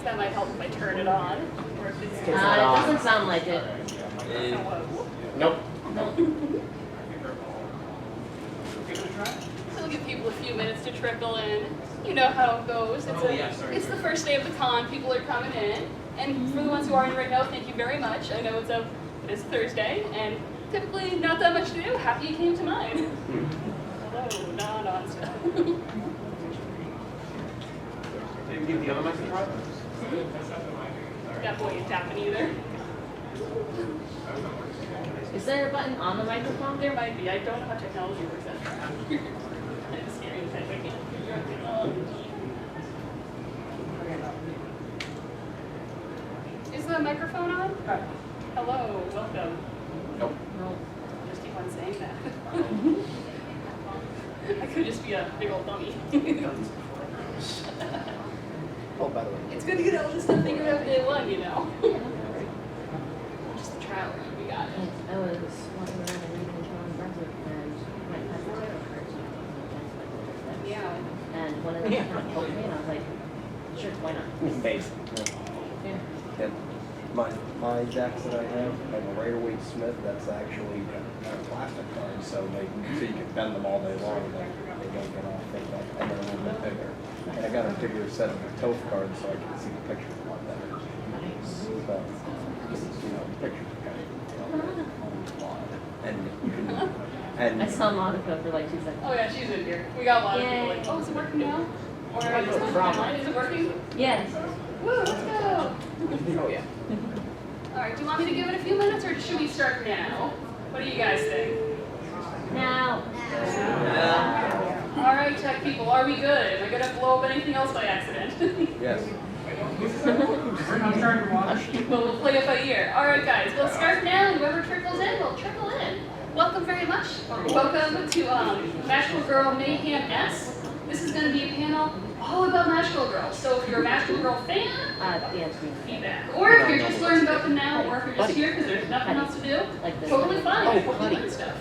that might help if I turn it on. Or if it's It doesn't sound like it. Nope. Nope. So we'll give people a few minutes to trickle in. You know how it goes. It's the first day of the con. People are coming in. And for the ones who are in right now, thank you very much. I know it is Thursday, and typically not that much to do. Happy you came to mine. Hello, non stuff. Did you give the other microphone? That boy ain't tapping either. Is there a button on the microphone? There might be. I don't know how technology works that far. I'm scared if I can't figure out. Is the microphone on? Hello, welcome. Nope. No. Just keep on saying that. I could just be a big old dummy. Oh, by the way. It's good to get all this stuff figured out day one, you know. Just the trial run, we got it. I was walking around and reading John Brunswick and went past the tarot cards. Yeah. And one of them kind of poked me and I was like, sure, why not? Basic. Yeah. And my decks that I have a Rider-Waite Smith that's actually a plastic card, so you can bend them all day long and they don't get off. And they're a little bit bigger. And I got a bigger set of Toph cards so I can see the pictures a lot better. So, pictures are kind of and I saw Monica for like 2 seconds. Oh yeah, she's in here. We got a lot of people Yay. like, oh, is it working now? Or is it working? Yes. Woo, let's go. Oh, yeah. All right, do you want me to give it a few minutes or should we start now? What do you guys think? Now. All right, tech people, are we good? Am I going to blow up anything else by accident? yes. Well, we'll play it by ear. All right, guys, we'll start now, and whoever trickles in will trickle in. Welcome very much. Welcome to Magical Girl Mayhem S. This is going to be a panel all about Magical Girl. So if you're a Magical Girl fan, feedback. Or if you're just learning about them now, or if you're just here because there's nothing else to do, totally fine. Hope you learn stuff.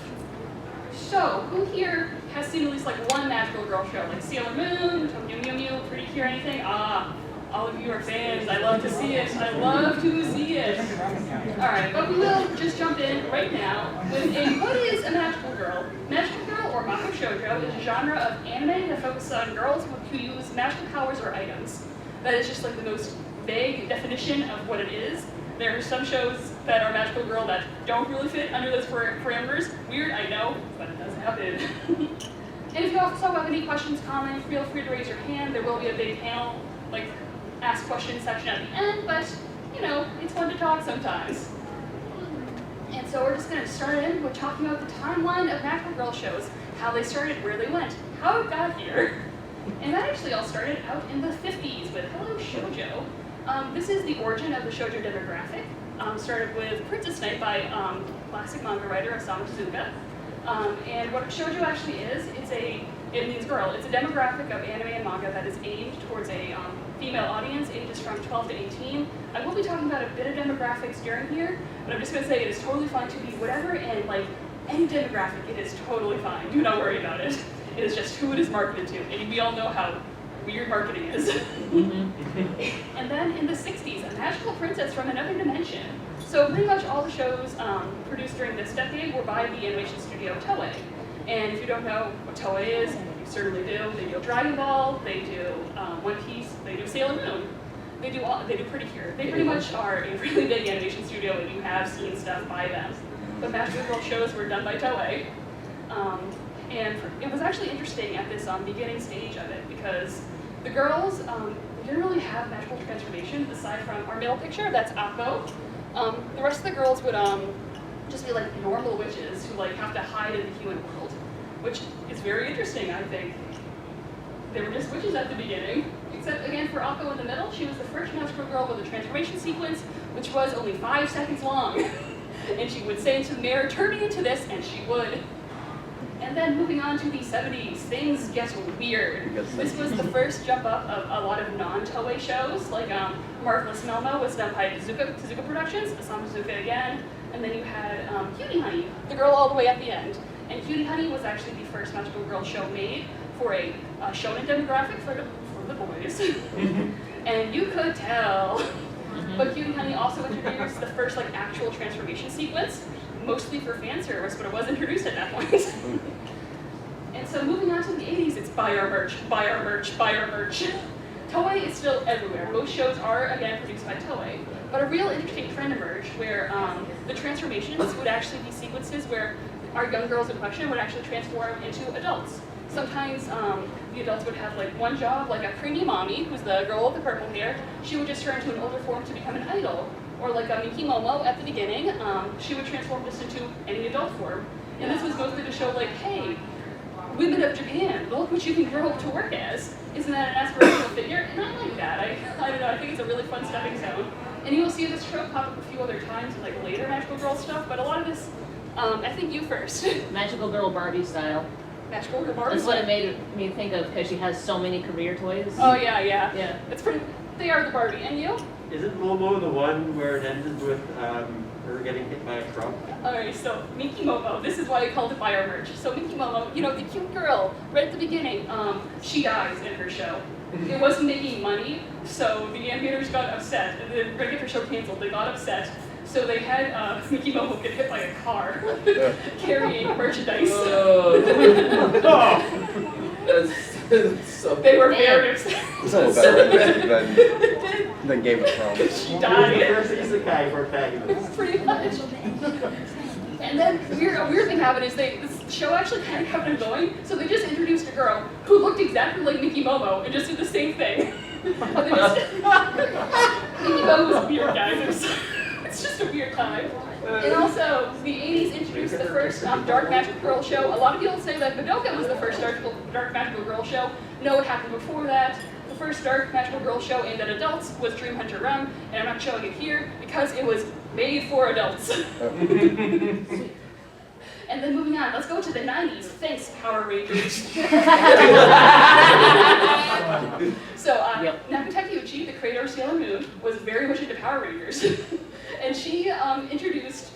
So, who here has seen at least like one Magical Girl show? Like Sailor Moon, Tokyo Mew Mew, Pretty Cure, anything? Ah, all of you are fans. I love to see it. I love to see it. Alright, but we will just jump in right now with what is a Magical Girl? Magical Girl, or Mako Shoujo, is a genre of anime that focuses on girls who use magical powers or items. That is just like the most vague definition of what it is. There are some shows that are Magical Girl that don't really fit under those parameters. Weird, I know, but it does happen. And if you also have any questions, comments, feel free to raise your hand. There will be a big panel, like, ask questions section at the end, but, you know, it's fun to talk sometimes. And so we're just going to start in with talking about the timeline of Magical Girl shows, how they started, where they went, how it got here. And that actually all started out in the 50s with Hello Shoujo. This is the origin of the shoujo demographic. Started with Princess Knight by classic manga writer Osamu Tezuka. And what shoujo actually is, it means girl. It's a demographic of anime and manga that is aimed towards a female audience, ages from 12 to 18. I will be talking about a bit of demographics during here, but I'm just going to say it is totally fine to be whatever, and like any demographic, it is totally fine. Do not worry about it. It is just who it is marketed to, and we all know how weird marketing is. And then in the 60s, a magical princess from another dimension. So pretty much all the shows produced during this decade were by the animation studio Toei. And if you don't know what Toei is, and you certainly do, they do Dragon Ball, they do One Piece, they do Sailor Moon, they do Pretty Cure. They pretty much are a really big animation studio, and you have seen stuff by them. But Magical Girl shows were done by Toei. And it was actually interesting at this beginning stage of it, because the girls didn't really have magical transformations aside from our male picture, that's Akko. The rest of the girls would just be like normal witches who like have to hide in the human world, which is very interesting, I think. They were just witches at the beginning, except again for Akko in the middle, she was the first magical girl with a transformation sequence, which was only 5 seconds long. And she would say into the mirror, "Turn me into this," and she would. And then moving on to the 70s, things get weird. This was the first jump up of a lot of non-Toei shows, like Marvelous Melmo was done by Tezuka Productions, Osamu Tezuka again, and then you had Cutie Honey, the girl all the way at the end. And Cutie Honey was actually the first magical girl show made for a shonen demographic for the boys. and you could tell. But Cute and Honey also introduced the first like actual transformation sequence, mostly for fan service, but it was introduced at that point. And so moving on to the 80s, it's buy our merch, buy our merch, buy our merch. Toei is still everywhere. Most shows are, again, produced by Toei. But a real interesting trend emerged where the transformations would actually be sequences where our young girls in question would actually transform into adults. Sometimes the adults would have like one job, like a preemie mommy, who's the girl with the purple hair. She would just turn into an older form to become an idol. Or like a Miki Momo at the beginning, she would transform just into any adult form. And this was mostly to show like, hey, women of Japan, look what you can grow up to work as. Isn't that an aspirational figure? And I like that. I don't know, I think it's a really fun stepping stone. And you will see this trope pop up a few other times in like later Magical Girl stuff, but a lot of this, I think you first. Magical Girl Barbie style. Magical Girl Barbie. That's what it made me think of because she has so many career toys. Oh yeah, yeah. Yeah. It's pretty, they are the Barbie. And you? Isn't Momo the one where it ended with her getting hit by a truck? Alright, so Miki Momo, this is why I called it buy our merch. So Miki Momo, you know, the cute girl, right at the beginning, she dies in her show. It wasn't making money, so the animators got upset. And the regular show canceled, they got upset. So they had Miki Momo get hit by a car carrying merchandise. So They were very upset. It's a little better than Game of Thrones. She died. First isekai for protagonist. Pretty much. And then a weird thing happened is this show actually kind of kept on going, so they just introduced a girl who looked exactly like Miki Momo and just did the same thing. But they just, Miki Momo was weird, guys. It's just a weird time. And also, the 80s introduced the first Dark Magical Girl show. A lot of people say that Madoka was the first Dark Magical Girl show. No, it happened before that. The first Dark Magical Girl show aimed at adults was Dream Hunter Run, and I'm not showing it here because it was made for adults. And then moving on, let's go to the 90s. Thanks, Power Rangers. So, Naku Takeuchi, the creator of Sailor Moon, was very much into Power Rangers. And she introduced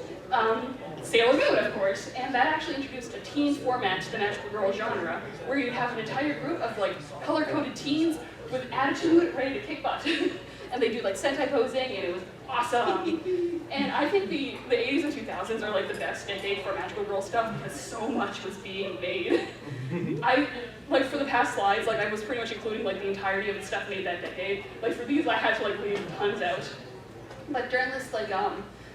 Sailor Moon, of course, and that actually introduced a teen format to the Magical Girl genre, where you'd have an entire group of like color-coded teens with attitude ready to kick butt. And they do like Sentai posing, and it was awesome. And I think the 80s and 2000s are like the best decade for Magical Girl stuff because so much was being made. Like for the past slides, like I was pretty much including like the entirety of the stuff made that decade. Like for these, I had to like leave tons out. But during this like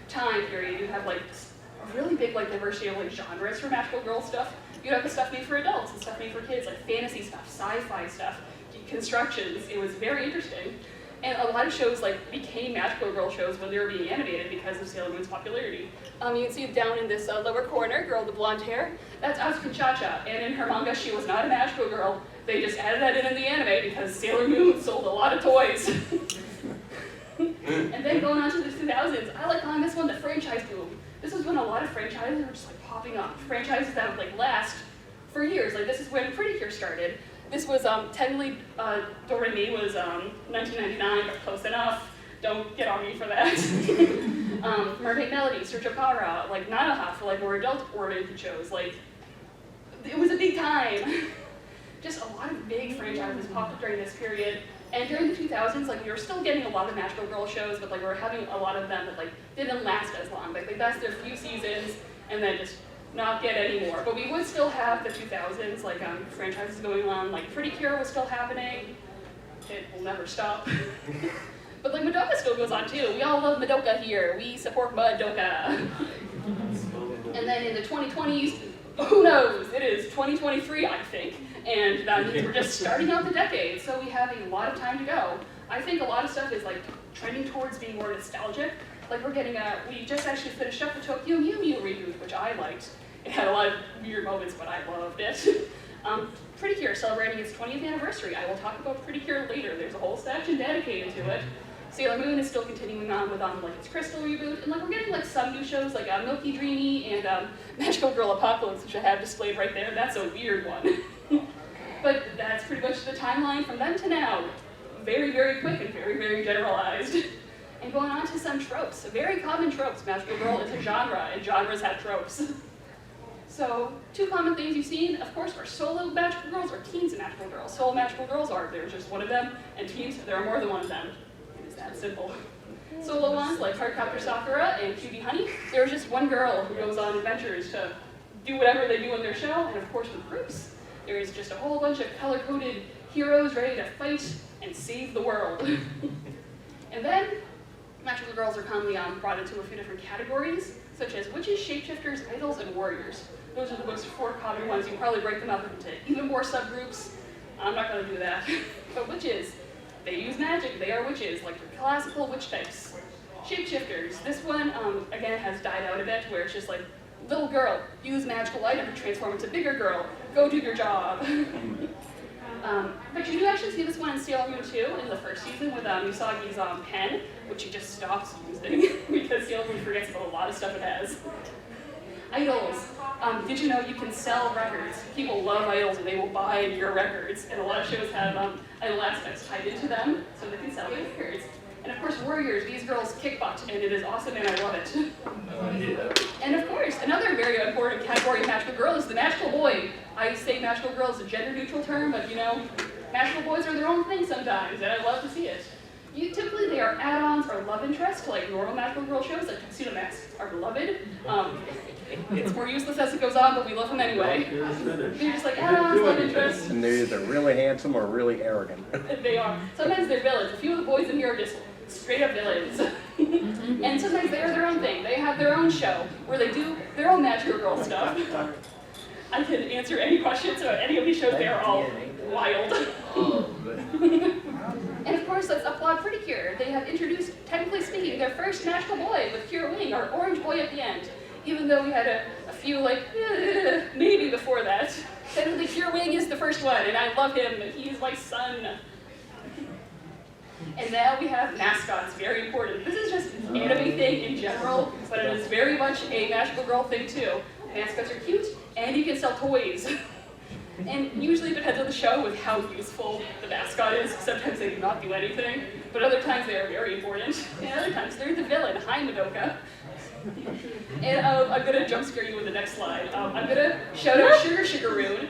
time period, you have like a really big like diversity of like genres for Magical Girl stuff. You have the stuff made for adults and stuff made for kids, like fantasy stuff, sci-fi stuff, constructions. It was very interesting. And a lot of shows like became Magical Girl shows when they were being animated because of Sailor Moon's popularity. You can see down in this lower corner, girl with the blonde hair, that's Asuka Cha-Cha. And in her manga, she was not a Magical Girl. They just added that in the anime because Sailor Moon sold a lot of toys. And then going on to the 2000s, I like calling this one the franchise boom. This was when a lot of franchises were just like popping up. Franchises that would like last for years. Like this is when Pretty Cure started. This was technically Doremi was 1999, but close enough. Don't get on me for that. Mermaid Melody, Search of Kara, like Nanoha for like more adult-oriented shows. Like it was a big time. Just a lot of big franchises popped up during this period. And during the 2000s, like we were still getting a lot of Magical Girl shows, but like we were having a lot of them that like didn't last as long. Like they lasted a few seasons and then just not get any more. But we would still have the 2000s, like franchises going on. Like Pretty Cure was still happening. It will never stop. But like Madoka still goes on too. We all love Madoka here. We support Madoka. And then in the 2020s, who knows? It is 2023, I think. And that means we're just starting out the decade, so we have a lot of time to go. I think a lot of stuff is like trending towards being more nostalgic. Like we're getting we just actually finished up the Tokyo Mew Mew reboot, which I liked. It had a lot of weird moments, but I loved it. Pretty Cure celebrating its 20th anniversary. I will talk about Pretty Cure later. There's a whole section dedicated to it. Sailor Moon is still continuing on with like its Crystal reboot, and like we're getting like some new shows like Milky Dreamy and Magical Girl Apocalypse, which I have displayed right there. That's a weird one. But that's pretty much the timeline from then to now. Very, very quick and very, very generalized. And going on to some tropes, very common tropes. Magical Girl is a genre, and genres have tropes. So, two common things you've seen, of course, are solo magical girls or teens magical girls. Solo magical girls are, there's just one of them, and teens, there are more than one of them. It is that simple. Solo ones, like Cardcaptor Sakura and Cutie Honey, there's just one girl who goes on adventures to do whatever they do in their show, and of course with groups, there is just a whole bunch of color-coded heroes ready to fight and save the world. And then, magical girls are commonly brought into a few different categories, such as witches, shapeshifters, idols, and warriors. Those are the most four common ones. You can probably break them up into even more subgroups. I'm not going to do that. But witches, they use magic. They are witches, like the classical witch types. Shapeshifters, this one, again, has died out a bit, where it's just like, little girl, use magical item to transform into bigger girl. Go do your job. But you do actually see this one in Sailor Moon 2 in the first season with Usagi's pen, which he just stops using because Sailor Moon forgets about a lot of stuff it has. Idols. Did you know you can sell records? People love idols and they will buy your records, and a lot of shows have idol aspects tied into them so they can sell your records. And of course, warriors, these girls kick butt, and it is awesome and I love it. And of course, another very important category of magical girl is the magical boy. I say magical girl is a gender neutral term, but you know, magical boys are their own thing sometimes, and I love to see it. Typically they are add-ons or love interests to like normal magical girl shows, like Tuxedo Mask are beloved. It's more useless as it goes on, but we love them anyway. They're just like add-ons, love interests. And they're either really handsome or really arrogant. They are. Sometimes they're villains. A few of the boys in here are just straight up villains. And sometimes they are their own thing. They have their own show where they do their own magical girl stuff. I can answer any questions about any of these shows. They are all wild. And of course, let's applaud Pretty Cure. They have introduced, technically speaking, their first magical boy with Cure Wing, our orange boy at the end. Even though we had a few like, maybe before that. Technically, Cure Wing is the first one, and I love him. He's my son. And now we have mascots, very important. This is just an anime thing in general, but it is very much a magical girl thing too. Mascots are cute, and you can sell toys. And usually it depends on the show with how useful the mascot is. Sometimes they do not do anything, but other times they are very important. And other times they're the villain. Hi, Madoka. And I'm going to jump scare you with the next slide. I'm going to shout out Sugaroon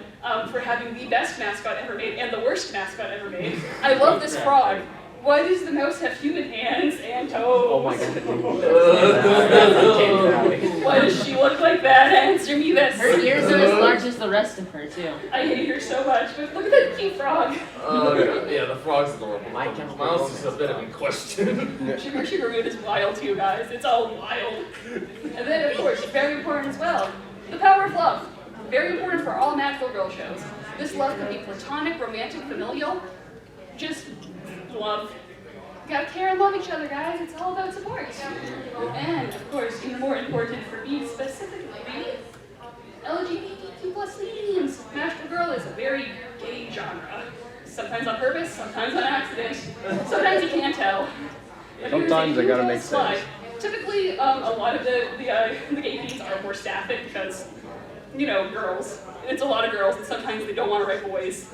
for having the best mascot ever made and the worst mascot ever made. I love this frog. Why does the mouse have human hands and toes? Oh my god. Why does she look like that? Answer me this. Her ears are as large as the rest of her, too. I hate her so much, but look at that cute frog. Yeah, the frog's adorable. The mouse is a bit of a question. Sugaroon is wild too, guys. It's all wild. And then, of course, very important as well, the power of love. Very important for all magical girl shows. This love can be platonic, romantic, familial. Just love. You gotta care and love each other, guys. It's all about support. And, of course, even more important for me specifically, LGBTQ plus themes. Magical girl is a very gay genre. Sometimes on purpose, sometimes on accident. Sometimes you can't tell. But Sometimes they gotta make slide. sense. Typically, a lot of the gay themes are more sapphic because, you know, girls. It's a lot of girls, and sometimes they don't want to write boys.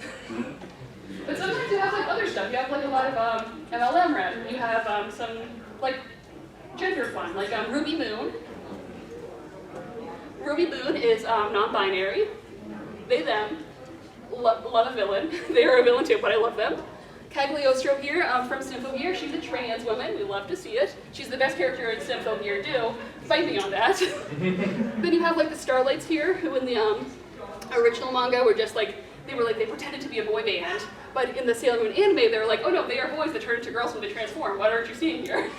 But sometimes you have like other stuff. You have like a lot of MLM rep. You have some like gender fun, like Ruby Moon. Ruby Moon is non-binary. They, them, love a villain. They are a villain too, but I love them. Cagliostro here from Symphogear. She's a trans woman. We love to see it. She's the best character in Symphogear. Do fight me on that. Then you have like the Starlights here, who in the original manga were just like they pretended to be a boy band. But in the Sailor Moon anime, they were like, oh no, they are boys that turn into girls when they transform. What aren't you seeing here?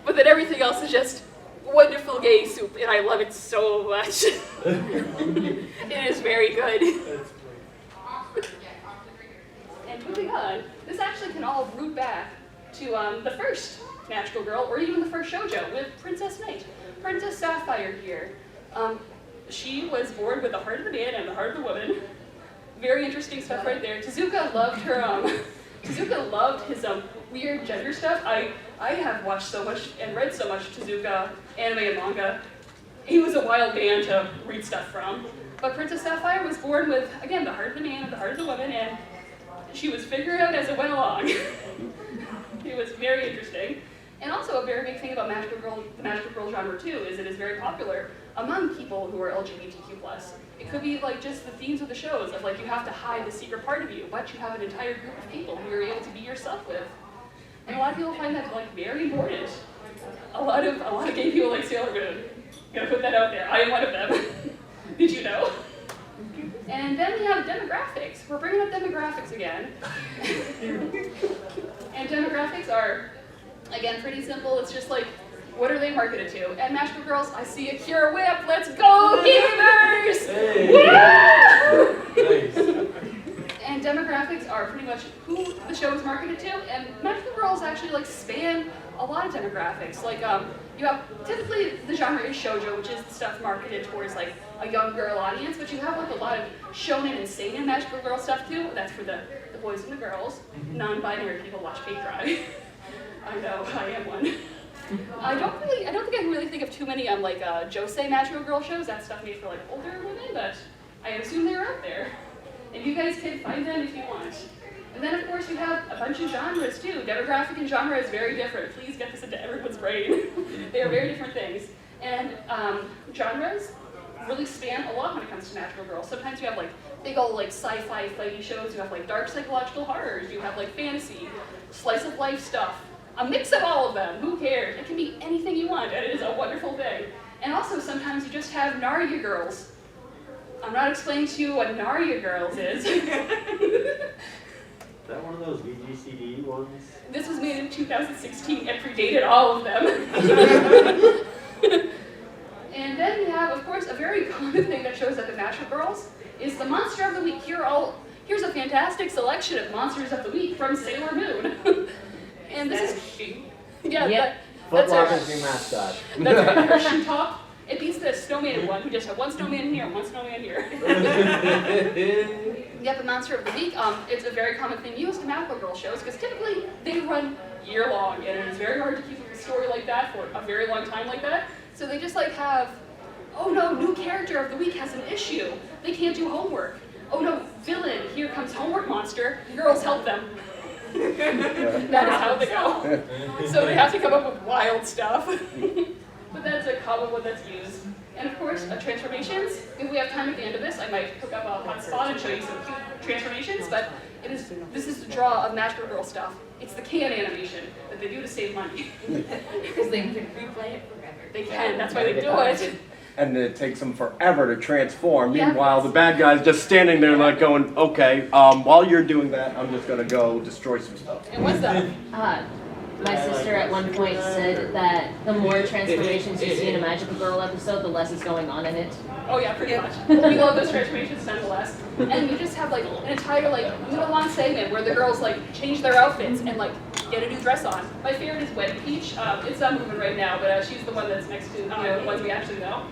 But then everything else is just wonderful gay soup, and I love it so much. It is very good. And moving on, this actually can all root back to the first magical girl, or even the first shoujo, with Princess Knight. Princess Sapphire here. She was born with the heart of the man and the heart of the woman. Very interesting stuff right there. Tezuka loved her, Tezuka loved his weird gender stuff. I have watched so much and read so much Tezuka anime and manga. He was a wild man to read stuff from. But Princess Sapphire was born with, again, the heart of the man and the heart of the woman, and she was figured out as it went along. It was very interesting. And also a very big thing about the magical girl genre too, is it is very popular among people who are LGBTQ+. It could be like just the themes of the shows of like you have to hide the secret part of you, but you have an entire group of people who you're able to be yourself with. And a lot of people find that like very important. A lot of gay people like Sailor Moon. Gonna put that out there. I am one of them. Did you know? And then we have demographics. We're bringing up demographics again. And demographics are, again, pretty simple. It's just like, what are they marketed to? At Magical Girls, I see a Cure Whip. Let's go, gamers! Hey. Woo! Nice. And demographics are pretty much who the show is marketed to. And Magical Girls actually like span a lot of demographics. Like you have, typically the genre is shoujo, which is stuff marketed towards like a young girl audience, but you have like a lot of shonen and seinen Magical Girl stuff too. That's for the boys and the girls. Non-binary people watch Paint Dry. I know, I am one. I don't think I can really think of too many like josei Magical Girl shows. That's stuff made for like older women, but I assume they're out there. And you guys can find them if you want. And then of course you have a bunch of genres too. Demographic and genre is very different. Please get this into everyone's brain. They are very different things. And genres really span a lot when it comes to Magical Girls. Sometimes you have like big old like sci-fi fighty shows. You have like dark psychological horrors. You have like fantasy, slice of life stuff. A mix of all of them. Who cares? It can be anything you want, and it is a wonderful thing. And also sometimes you just have Narya Girls. I'm not explaining to you what Narya Girls is. Is that one of those VGCD ones? This was made in 2016 and predated all of them. And then we have, of course, a very common thing that shows up in Magical Girls is the Monster of the Week. Here's a fantastic selection of Monsters of the Week from Sailor Moon. And this is, yeah, Yep. that's our, Footlocker's new mascot. that's our shoe top. It beats the snowman one. We just have one snowman here, one snowman here. Yep, the Monster of the Week. It's a very common thing used in Magical Girl shows because typically they run year long, and it is very hard to keep a story like that for a very long time like that. So they just like have, oh no, new character of the week has an issue. They can't do homework. Oh no, villain, here comes homework monster. Girls help them. That is how they go. So they have to come up with wild stuff. But that's a common one that's used. And of course, transformations. If we have time at the end of this, I might hook up a hotspot and show you some cute transformations, but this is the draw of Magical Girl stuff. It's the can animation that they do to save money. Because they can replay it forever. They can, that's why they do it. And it takes them forever to transform. Yeah. Meanwhile, the bad guy's just standing there like going, okay, while you're doing that, I'm just gonna go destroy some stuff. And what's that? My sister at one point said that the more transformations you see in a Magical Girl episode, the less is going on in it. Oh yeah, pretty much. We love those transformations nonetheless. And we just have like an entire like little-long segment where the girls like change their outfits and like get a new dress on. My favorite is Wedding Peach. It's not moving right now, but she's the one that's next to the ones we actually know.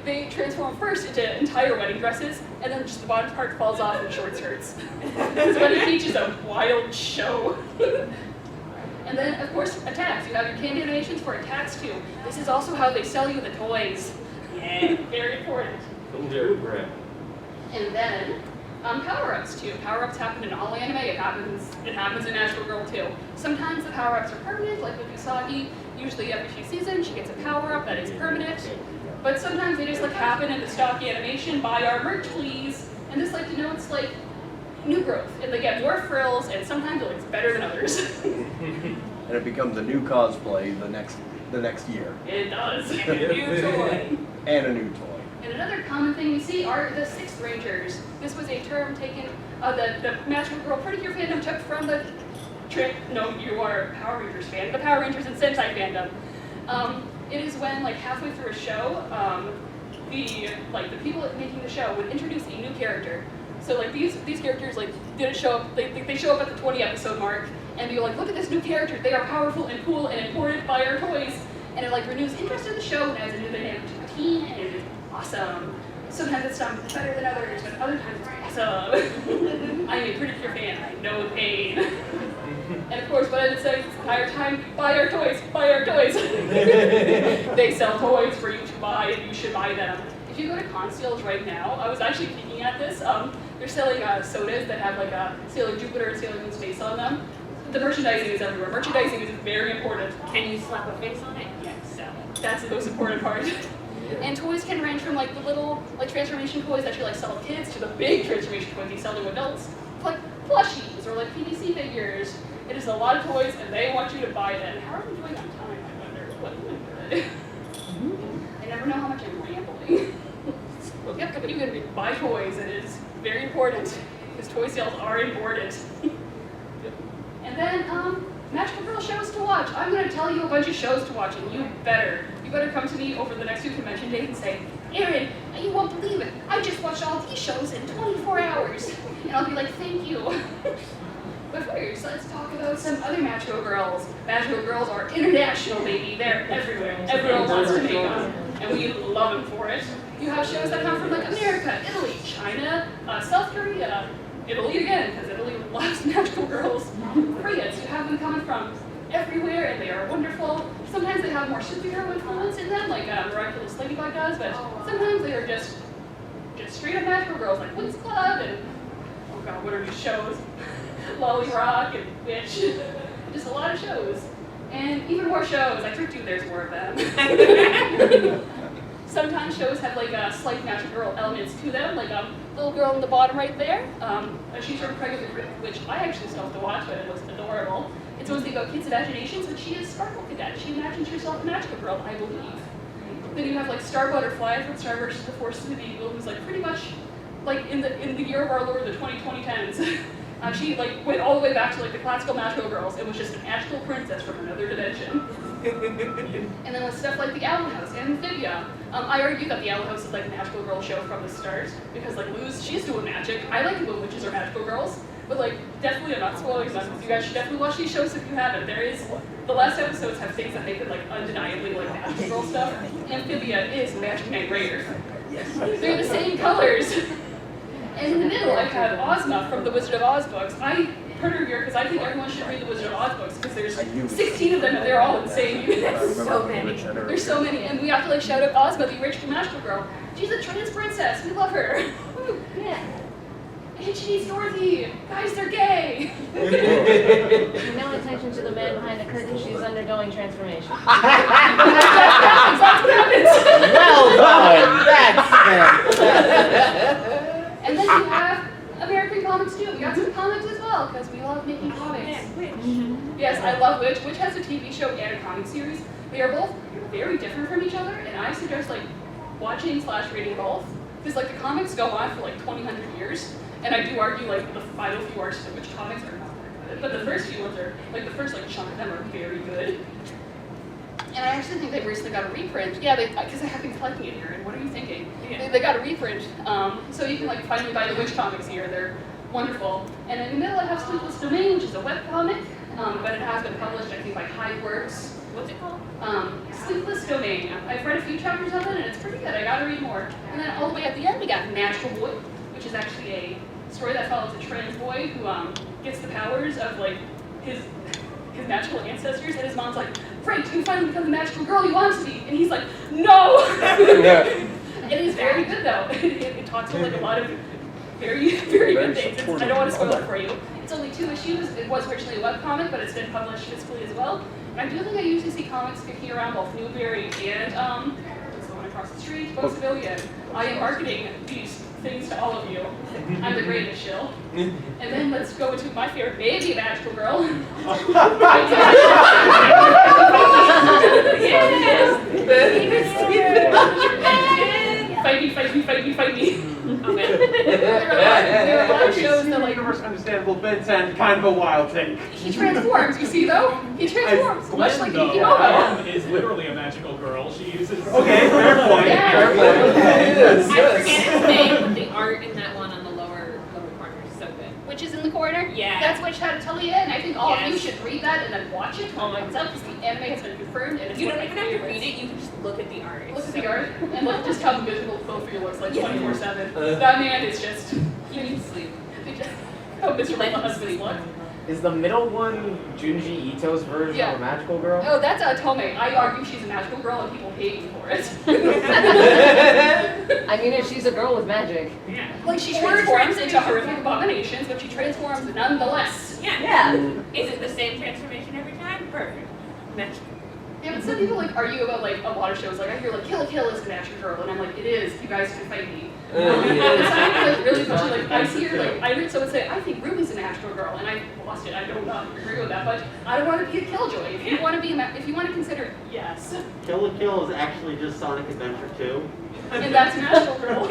They transform first into entire wedding dresses, and then just the bottom part falls off in short skirts. Because Wedding Peach is a wild show. And then, of course, attacks. You have your candy animations for attacks too. This is also how they sell you the toys. Yeah, very important. And then, power-ups too. Power-ups happen in all anime. It happens in Magical Girl too. Sometimes the power-ups are permanent, like with Usagi. Usually every few seasons she gets a power-up that is permanent. But sometimes they just like happen in the stock animation. Buy our merch, please. And this like denotes like new growth, and they get more frills, and sometimes it looks better than others. And it becomes a new cosplay the next year. It does. And a new toy. And a new toy. And another common thing we see are the Sixth Rangers. This was a term taken, the Magical Girl Pretty Cure fandom took from the no, you are a Power Rangers fan, the Power Rangers and Sentai fandom. It is when, like, halfway through a show, the people making the show would introduce a new character. So, like, these characters, like, didn't show up, they show up at the 20 episode mark, and you're like, look at this new character, they are powerful and cool and important by our toys. And it, like, renews interest in the show and adds a new dynamic to the team, and it is awesome. Sometimes it's done better than others, but other times it's awesome. I'm a Pretty Cure fan, I know the pain. And of course, what I would say is, entire time, buy our toys, buy our toys. They sell toys for you to buy, and you should buy them. If you go to Consteels right now, I was actually peeking at this, they're selling sodas that have like a Sailor Jupiter and Sailor Moon's face on them. The merchandising is everywhere. Merchandising is very important. Can you slap a face on it? Yes, that's the most important part. And toys can range from like the little like transformation toys that you like sell to kids to the big transformation toys you sell to adults, like plushies or like PVC figures. It is a lot of toys, and they want you to buy them. How are we doing on time? I wonder. What good? I never know how much I'm rambling. Yep, but you can buy toys. It is very important because toy sales are important. And then Magical Girl shows to watch. I'm going to tell you a bunch of shows to watch, and you better come to me over the next 2 convention days and say, Erin, you won't believe it. I just watched all these shows in 24 hours. And I'll be like, thank you. But first, let's talk about some other Magical Girls. Magical Girls are international, baby. They're everywhere. Everyone wants to make them, and we love them for it. You have shows that come from like America, Italy, China, South Korea, Italy again, because Italy loves Magical Girls. Korea, so you have them coming from everywhere, and they are wonderful. Sometimes they have more superhero influence in them, like Miraculous Ladybug does, but sometimes they are just straight up Magical Girls, like Wings Club, and oh god, what are these shows? Lolly Rock and Witch. Just a lot of shows. And even more shows. I tricked you, there's more of them. Sometimes shows have like a slight Magical Girl elements to them, like little girl in the bottom right there. She turned pregnant, which I actually still have to watch, but it was adorable. It's mostly about kids' imaginations, but she is Sparkle Cadet. She imagines herself a Magical Girl, I believe. Then you have like Star Butterfly from Star vs. the Force of the Eagle, who's like pretty much like in the year of our Lord, the 2010s. She like went all the way back to like the classical Magical Girls and was just a magical princess from another dimension. And then with stuff like the Owl House and Amphibia, I argue that the Owl House is like a Magical Girl show from the start because like Luz, she's doing magic. I like it when witches are Magical Girls, but like definitely I'm not spoiling them because you guys should definitely watch these shows if you haven't. The last episodes have things that make it like undeniably like Magical Girl stuff. Amphibia is Magic Knight Raider. They're the same colors. And in the middle, I have Ozma from the Wizard of Oz books. I put her here because I think everyone should read the Wizard of Oz books because there's 16 of them and they're all insane. So many. There's so many, and we have to like shout out Ozma, the original Magical Girl. She's a trans princess. We love her. Yeah. And she's Dorothy. Guys, they're gay. No attention to the man behind the curtain. She's undergoing transformation. That's what happens. Well done. That's fantastic. And then you have American comics too. We got some comics as well, because we love making comics. Yes, I love Witch. Witch has a TV show and a comic series. They are both very different from each other, and I suggest like watching / reading both. Because like the comics go on for like 2,000 years, and I do argue like the final few arcs of Witch comics are not very good, but the first few ones are, like the first like chunk of them are very good. And I actually think they've recently got a reprint. Yeah, because I have been collecting it here, and what are you thinking? Yeah. They got a reprint, so you can like finally buy the Witch comics here. They're wonderful. And in the middle I have Sleepless Domain, which is a webcomic, but it has been published, I think, by Hiveworks. What's it called? Sleepless Domain. I've read a few chapters of it, and it's pretty good. I gotta read more. And then all the way at the end we got Magical Boy, which is actually a story that follows a trans boy who gets the powers of like his magical ancestors, and his mom's like, Frank, you finally become the magical girl you want to be. And he's like, no! It is very good though. It talks about like a lot of very, very good things. I don't want to spoil it for you. It's only 2 issues. It was originally a webcomic, but it's been published physically as well. And I do think I usually see comics kicking around both Newberry and the one across the street, Bosavilian. I am marketing these things to all of you. I'm the greatest shill. And then let's go into my favorite baby magical girl. Fight me. There are a lot of shows that like Understandable Vincent, kind of a wild thing. he transforms, you see though? He transforms, much like Glenn, Yuki though, Nomo. is literally a magical girl. She uses... Okay, fair point. Yeah. Fair point. Yes, I forget his name, but the art in that one on the lower corner is so good. Which is in the corner? Yeah. That's Witch How to Talia, and I think all of you Yes. should read that and then watch it when it comes out, because the anime has been confirmed and it's You one don't of even my have to favorites. read it, you can just look at the art. Look at the art and look just how miserable Clover looks like 24/7. That man is just You need to sleep. how miserable the husbands look. Is the middle one Junji Ito's version Yeah. of a magical girl? Oh, that's Tomei. I argue she's a magical girl and people hate me for it. I mean, if she's a girl with magic. Yeah. Like, she transforms into horrific abominations, but she transforms nonetheless. Yeah. Yeah. Is it the same transformation every time? Perfect. Next. Yeah, but some people like argue about like a lot of shows. Like I hear like Kill la Kill is a magical girl, and I'm like, it is. You guys can fight me. And some people like really push like I see her like I heard someone say I think Ruby's a natural girl, and I lost it. I don't agree with that, but I don't want to be a killjoy. If you want to be if you want to consider yes, Kill la Kill is actually just Sonic Adventure 2. and that's a natural girl.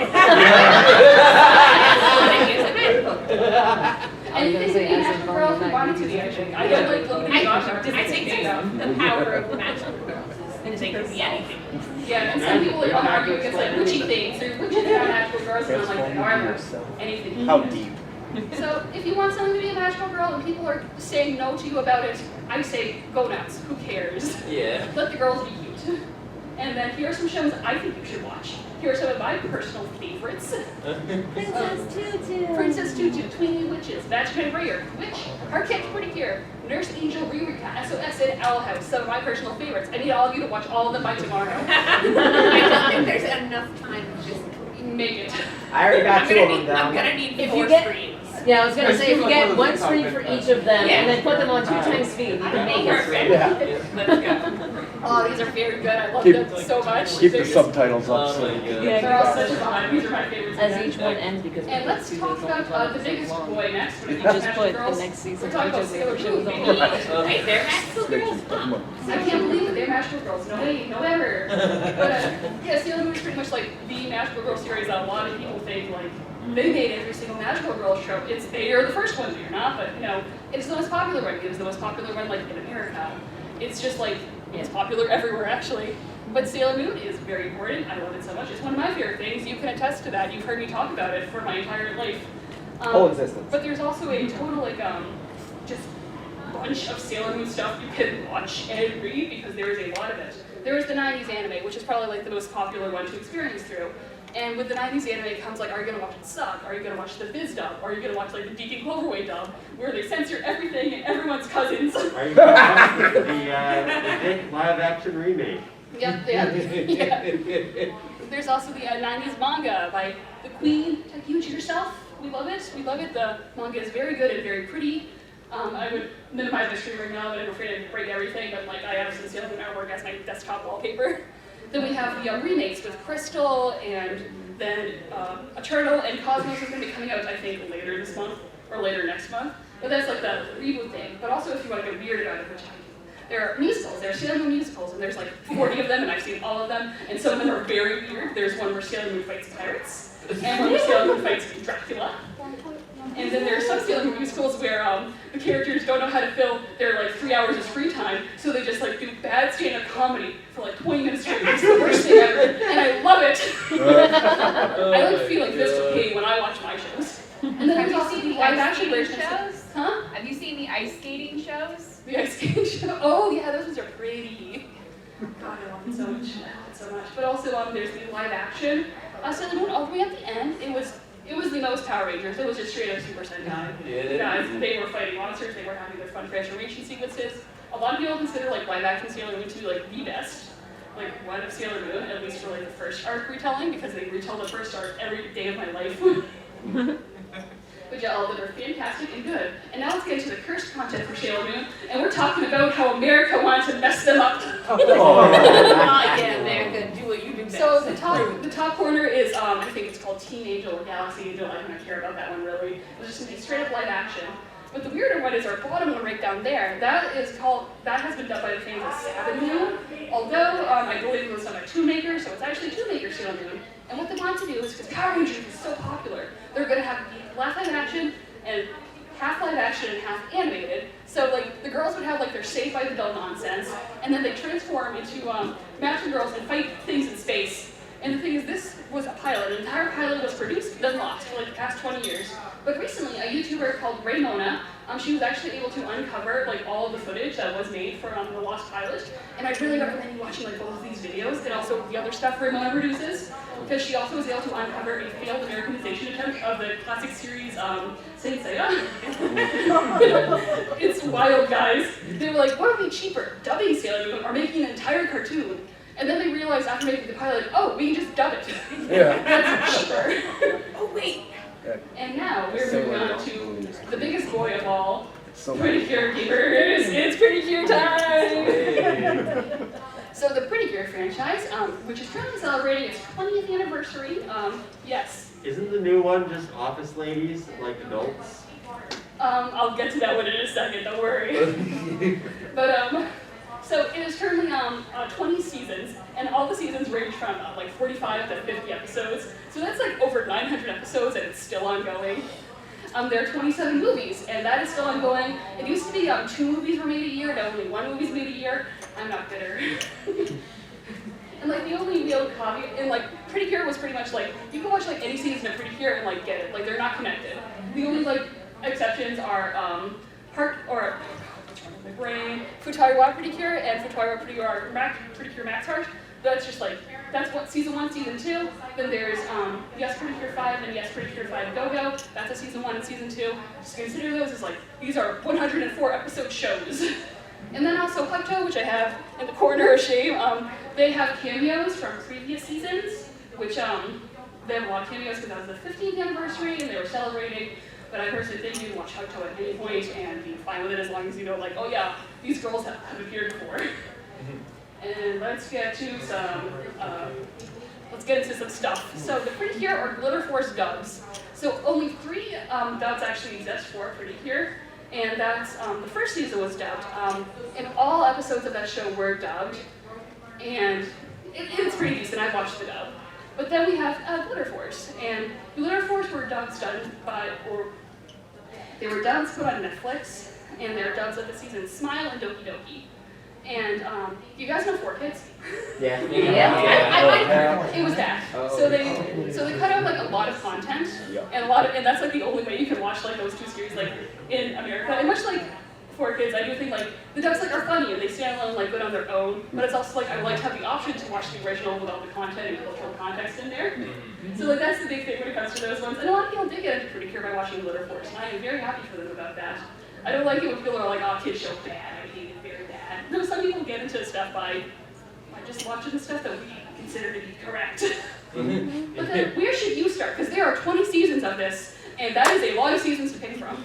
And you think a natural girl if you wanted to be, I think. I don't like Logan and Josh. I think the power of the magical girls is they can be anything. Yeah, and some people like argue against like witchy things or witches are natural girls, and I'm like, they are anything. How deep? So if you want someone to be a magical girl and people are saying no to you about it, I say go nuts. Who cares? Yeah. Let the girls be cute. And then here are some shows I think you should watch. Here are some of my personal favorites. Princess Tutu. Princess Tutu, Tweenie Witches, Magic and Rare, Witch, Heart Kicked Pretty Cure, Nurse Angel, Ririka, SOS, and Owl House. Some of my personal favorites. I need all of you to watch all of them by tomorrow. I don't think there's enough time to just. Make it. I already got two of them down. I'm gonna need If 4 you get- screens. Yeah, I was gonna say, if you get one screen for each of them, and then put them on 2 times speed, you can make it. Perfect. Yeah. Let's go. Oh, these are very good. I love Keep- them so much. Keep They're the just- subtitles up. Oh So my you can- God. Yeah, they're all such a vibe. These are my favorites. As again. each one ends, because And let's the talk season's only about the 12 biggest long. boy next. When it You comes just to put girls. the next season. We're talking about which is Sailor the Moon, show. baby. Wait, they're magical girls? I can't believe it. They're magical girls. No way, no ever. But yeah, Sailor Moon is pretty much like the magical girl series that a lot of people think like they made every single magical girl show. It's they are the first one, you're not, but you know, it's the most popular one. It was the most popular one like in America. It's just like it's popular everywhere actually. But Sailor Moon is very important. I love it so much. It's one of my favorite things. You can attest to that. You've heard me talk about it for my entire life. Whole existence. But there's also a total like just bunch of Sailor Moon stuff you can watch and read because there is a lot of it. There is the 90s anime, which is probably like the most popular one to experience through. And with the 90s anime comes like, are you gonna watch it sub? Are you gonna watch the Viz dub? Are you gonna watch like the Deacon Cloverway dub, where they censor everything and everyone's cousins? Are you gonna watch the Dick live-action remake? Yep, yeah. There's also the 90s manga by the Queen Takeuchi herself. We love it. We love it. The manga is very good and very pretty. I would minimize my screen right now, but I'm afraid to break everything. But like, I have some Sailor Moon artwork as my desktop wallpaper. Then we have the remakes with Crystal, and then Eternal and Cosmos is going to be coming out, I think, later this month or later next month. But that's like the reboot thing. But also, if you want to get weird about it, which I do. There are musicals, there are Sailor Moon musicals, and there's like 40 of them, and I've seen all of them, and some of them are very weird. There's one where Sailor Moon fights pirates, and one where Sailor Moon fights Dracula. And then there are some Sailor Moon musicals where the characters don't know how to fill their like 3 hours of free time, so they just like do bad stand-up comedy for like 20 minutes straight. It's the worst thing ever, and I love it. I like feel like this to pay when I watch my shows. And then there's also the live-action version shows? Huh? Have you seen the ice skating shows? The ice skating show. Oh yeah, those ones are pretty. God, I love it so much. I love it so much. But also, there's the live action. Sailor Moon. All the way at the end, it was the most Power Rangers. It was just straight up Super Sentai. Yeah. Guys, they were fighting monsters. They were having their fun transformation sequences. A lot of people consider like live action Sailor Moon to be like the best. Like one of Sailor Moon, at least for like the first arc retelling, because they retell the first arc every day of my life. But yeah, all of them are fantastic and good. And now let's get into the cursed content for Sailor Moon, and we're talking about how America wanted to mess them up. Not yet, America. Do what you do best. So the top corner is I think it's called Teen Angel or Galaxy Angel. I don't care about that one really. It's just gonna be straight up live action. But the weirder one is our bottom one right down there. That has been done by the fans of Sabin Moon. Although I believe it was done by Two Maker, so it's actually Two Maker Sailor Moon. And what they want to do is, because Power Rangers is so popular, they're going to have half live action and half live action and half animated. So like the girls would have like their Saved by the Bell nonsense, and then they transform into magical girls and fight things in space. And the thing is, this was a pilot. An entire pilot was produced, then lost for like the past 20 years. But recently, a YouTuber called Raymona she was actually able to uncover like all of the footage that was made for the Lost Pilot. And I really recommend you watching like both of these videos and also the other stuff Ramona produces, because she also was able to uncover a failed Americanization attempt of the classic series Saint Seiya. It's wild, guys. They were like, what would be cheaper, dubbing Sailor Moon or making an entire cartoon? And then they realized after making the pilot, oh, we can just dub it. Yeah. That's cheaper. Oh, wait. And now we're moving on to the biggest boy of all, Pretty Cure Keepers. It's Pretty Cure time! So the Pretty Cure franchise, which is currently celebrating its 20th anniversary, yes. Isn't the new one just office ladies, like adults? I'll get to that one in a second, don't worry. But, so it is currently 20 seasons, and all the seasons range from like 45 to 50 episodes. So that's like over 900 episodes, and it's still ongoing. There are 27 movies, and that is still ongoing. It used to be 2 movies were made a year, now only 1 movie's made a year. I'm not bitter. And like the only real caveat, and like Pretty Cure was pretty much like, you can watch like any season of Pretty Cure and like get it. Like they're not connected. The only like exceptions are Futari Pretty Cure and Futari Pretty Cure Max Heart. That's just like, that's what season 1, season 2. Then there's Yes Pretty Cure 5 and Yes Pretty Cure 5 Go Go. That's a season 1 and season 2. Just consider those as like, these are 104 episode shows. And then also Hecto, which I have in the corner of shame. They have cameos from previous seasons, which they have a lot of cameos because that was the 15th anniversary and they were celebrating. But I personally think you can watch Hecto at any point and be fine with it as long as you know, like, oh yeah, these girls have appeared before. And let's get to some, let's get into some stuff. So the Pretty Cure or Glitter Force dubs. So only 3 dubs actually exist for Pretty Cure, and that's, the first season was dubbed, and all episodes of that show were dubbed, and it's pretty decent, I watched the dub. But then we have Glitter Force, and Glitter Force were dubs done by, or they were dubs put on Netflix, and they're dubs of the seasons Smile and Doki Doki. And you guys know 4Kids? Yeah. It was that. So they cut out like a lot of content, and that's like the only way you can watch like those 2 series like in America. And much like 4Kids, I do think like the dubs like are funny and they stand alone like good on their own. But it's also like I like to have the option to watch the original with all the content and cultural context in there. So like that's the big thing when it comes to those ones. And a lot of people did get into Pretty Cure by watching Glitter Force, and I am very happy for them about that. I don't like it when people are like, oh, kids show bad. I hate it very bad. No, some people get into stuff by just watching the stuff that we consider to be correct. But then where should you start? Because there are 20 seasons of this, and that is a lot of seasons to pick from.